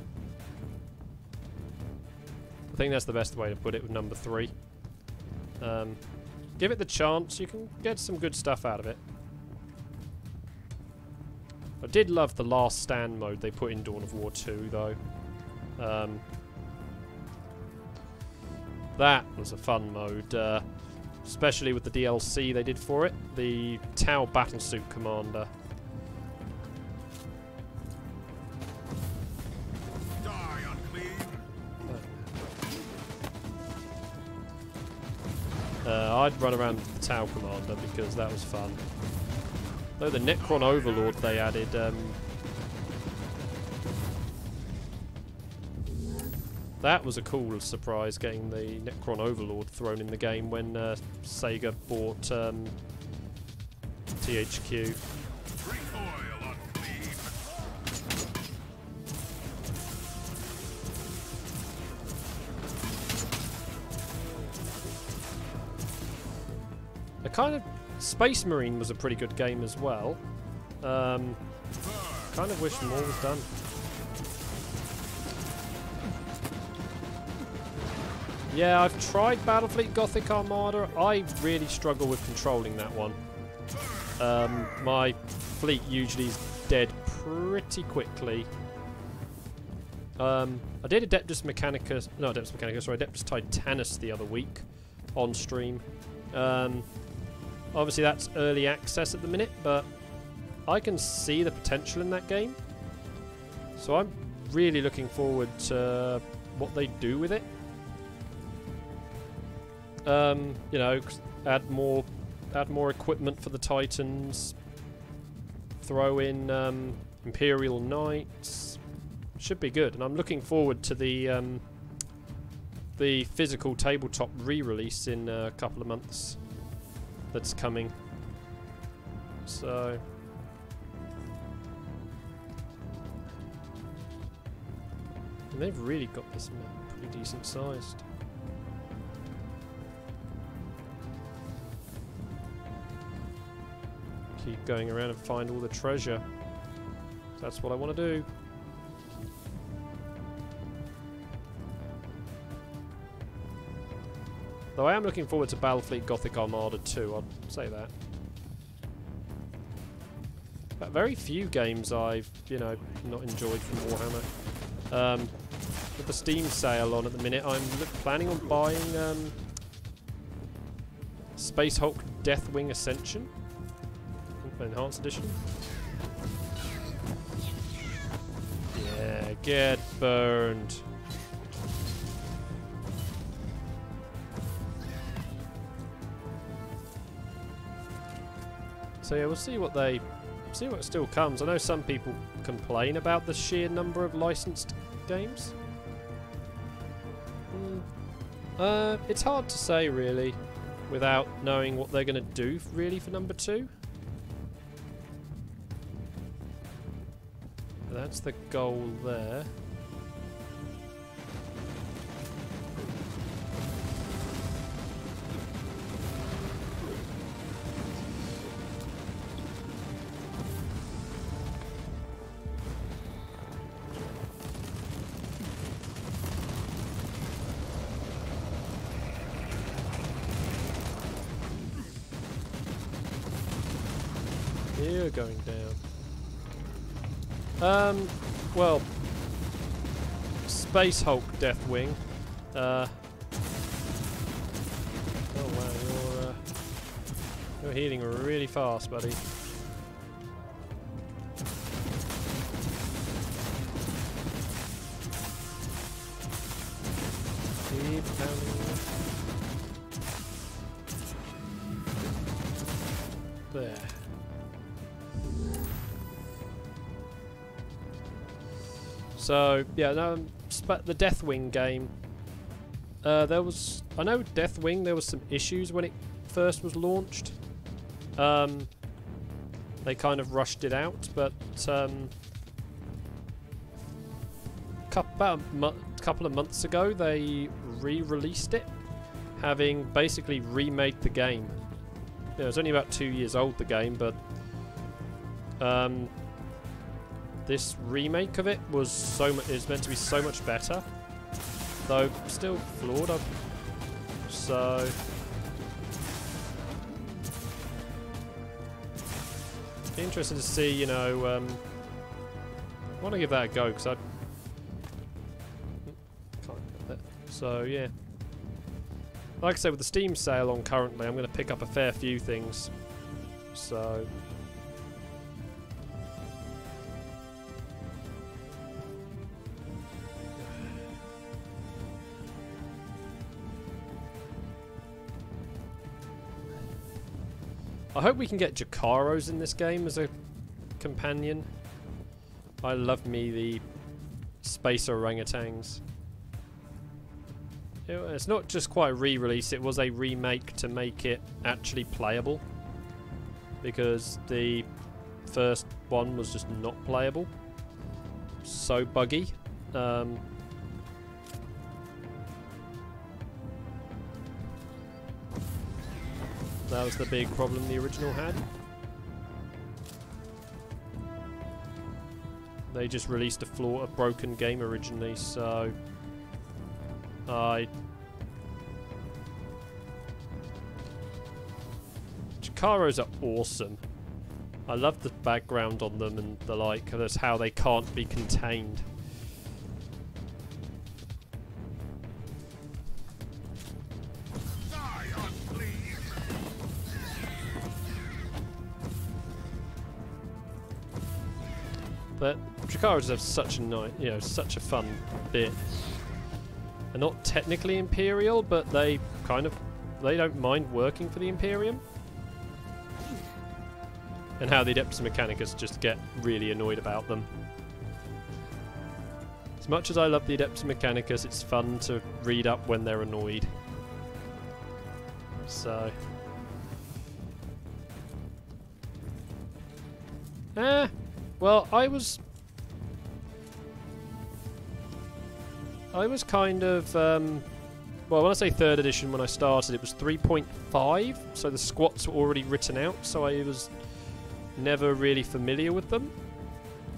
Speaker 1: I think that's the best way to put it with number 3. Give it the chance, you can get some good stuff out of it. I did love the Last Stand mode they put in Dawn of War 2, though. That was a fun mode, especially with the DLC they did for it, the Tau Battlesuit Commander.
Speaker 5: Die, unclean.
Speaker 1: I'd run around with the Tau Commander because that was fun. Though the Necron Overlord they added, that was a cool surprise, getting the Necron Overlord thrown in the game when Sega bought THQ. A kind of Space Marine was a pretty good game as well. Kind of wish more was done. Yeah, I've tried Battlefleet Gothic Armada. I really struggle with controlling that one. My fleet usually is dead pretty quickly. I did Adeptus Mechanicus, no, Adeptus Mechanicus, sorry, Adeptus Titanus the other week on stream. Obviously that's early access at the minute, but I can see the potential in that game. So I'm really looking forward to what they do with it. You know, add more equipment for the Titans. Throw in Imperial Knights. Should be good, and I'm looking forward to the physical tabletop re-release in a couple of months. That's coming. So. And they've really got this map pretty decent sized. Keep going around and find all the treasure. That's what I want to do. Though I am looking forward to Battlefleet Gothic Armada 2, I'll say that. But very few games I've, you know, not enjoyed from Warhammer. With the Steam sale on at the minute, I'm planning on buying Space Hulk Deathwing Ascension. Enhanced Edition. Yeah, get burned. So yeah, we'll see what still comes. I know some people complain about the sheer number of licensed games. It's hard to say really, without knowing what they're going to do really for number 2. That's the goal there. You're going down. Well, Space Hulk Deathwing. Oh wow, you're healing really fast, buddy. Keep pounding. There. So yeah, no, the Deathwing game. I know Deathwing. There was some issues when it first was launched. They kind of rushed it out, but about a couple of months ago they re-released it, having basically remade the game. Yeah, it was only about 2 years old, the game, but this remake of it was is meant to be so much better, though still flawed. So interested to see, you know. I want to give that a go because I can't get that. So yeah, like I said, with the Steam sale on currently, I'm going to pick up a fair few things. So. I hope we can get Jacaros in this game as a companion. I love me the space orangutans. It's not just quite a re-release, it was a remake to make it actually playable. Because the first one was just not playable. So buggy. That was the big problem the original had. They just released a broken game originally, so Jacaros are awesome. I love the background on them and the like. That's how they can't be contained. But Jacaros have such a nice, you know, such a fun bit. They're not technically Imperial, but they don't mind working for the Imperium. And how the Adeptus Mechanicus just get really annoyed about them. As much as I love the Adeptus Mechanicus, it's fun to read up when they're annoyed. So. Well, I was kind of, well, when I say 3rd edition, when I started, it was 3.5, so the squats were already written out, so I was never really familiar with them.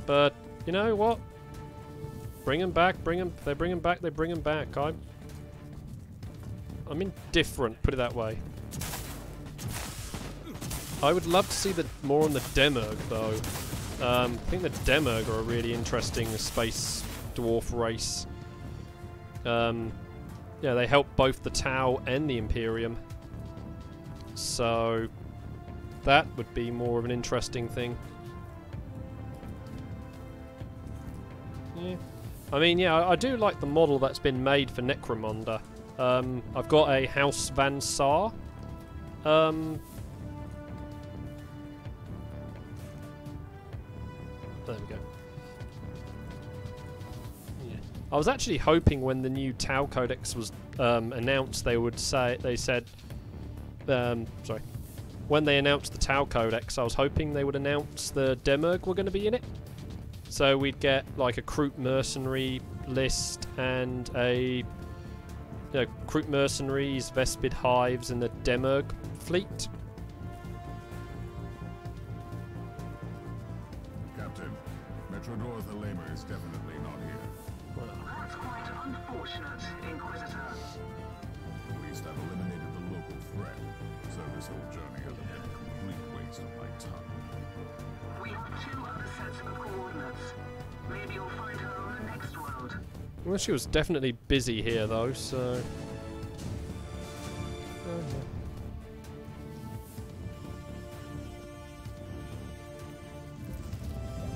Speaker 1: But, you know what? Bring them back, they bring them back. I'm indifferent, put it that way. I would love to see more on the Demurg, though. I think the Demurg are a really interesting space dwarf race. Yeah, they help both the Tau and the Imperium. So that would be more of an interesting thing. Yeah. I mean, yeah, I do like the model that's been made for Necromunda. I've got a House Van Saar. There we go. Yeah. I was actually hoping when the new Tau Codex was announced, when they announced the Tau Codex, I was hoping they would announce the Demurg were going to be in it. So we'd get like a Kroot mercenary list and a Kroot mercenaries, Vespid hives, and the Demurg fleet.
Speaker 2: Metrodor the Lamer is definitely not here.
Speaker 3: Well, that's quite unfortunate, Inquisitor.
Speaker 2: At least I've eliminated the local threat, so this whole journey has been a complete waste of my time.
Speaker 3: We have 2 other sets of coordinates. Maybe you'll find her on the next world.
Speaker 1: Well, she was definitely busy here though, so...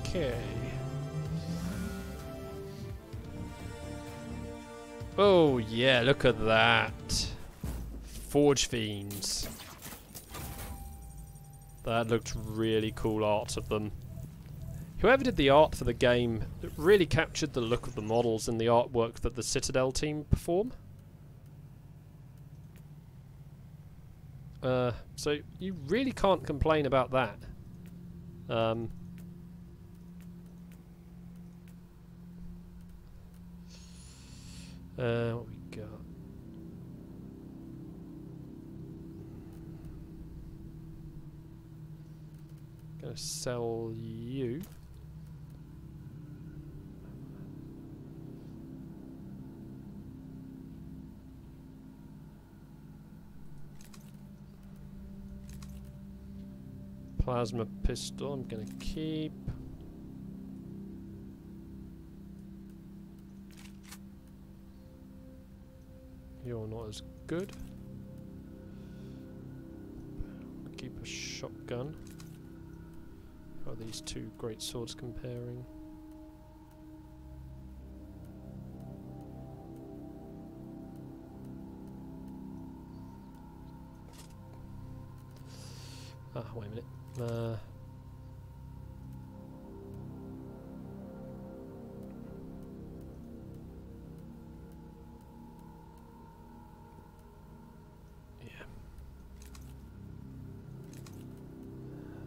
Speaker 1: Okay. Oh yeah, look at that. Forge Fiends. That looked really cool art of them. Whoever did the art for the game really captured the look of the models and the artwork that the Citadel team perform. So you really can't complain about that. What we got? Gonna sell you. Plasma pistol, I'm gonna keep. You're not as good. Keep a shotgun. How are these two great swords comparing? Ah, wait a minute.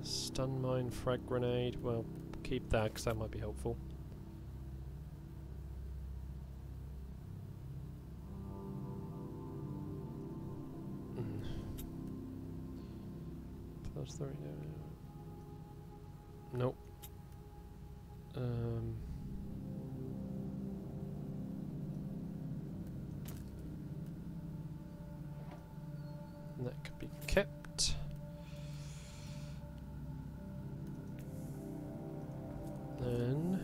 Speaker 1: Stun mine, frag grenade. Well, keep that because that might be helpful. Plus 3. Nope. That could be kept. Then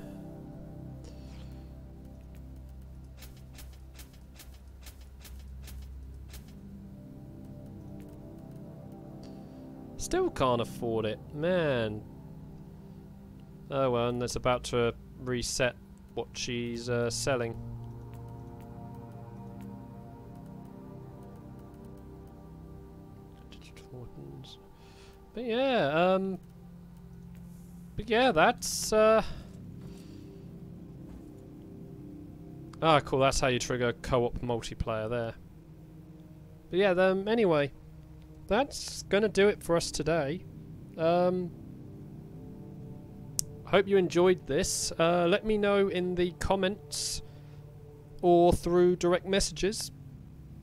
Speaker 1: still can't afford it, man. Oh well, and it's about to reset what she's selling. But yeah, that's ah, cool, that's how you trigger co-op multiplayer there. But yeah, anyway, that's gonna do it for us today. Hope you enjoyed this. Let me know in the comments or through direct messages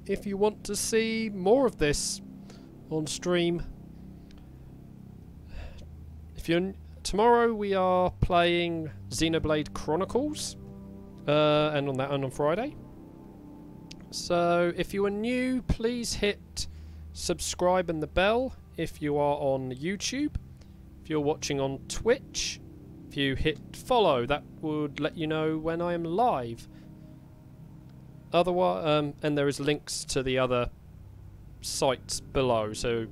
Speaker 1: if you want to see more of this on stream. If you're tomorrow we are playing Xenoblade Chronicles, and on Friday. So if you are new, please hit subscribe and the bell if you are on YouTube. If you're watching on Twitch, if you hit follow, that would let you know when I am live. Otherwise, and there is links to the other sites below. So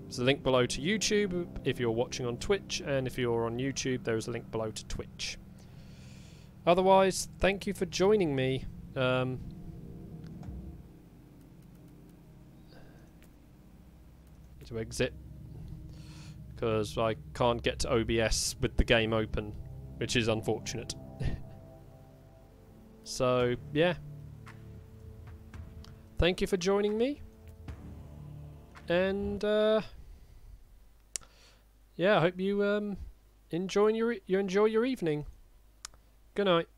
Speaker 1: there's a link below to YouTube if you're watching on Twitch, and if you're on YouTube, there is a link below to Twitch. Otherwise, thank you for joining me. To exit because I can't get to OBS with the game open, which is unfortunate. So yeah, thank you for joining me, and yeah, I hope you enjoy your evening. Good night.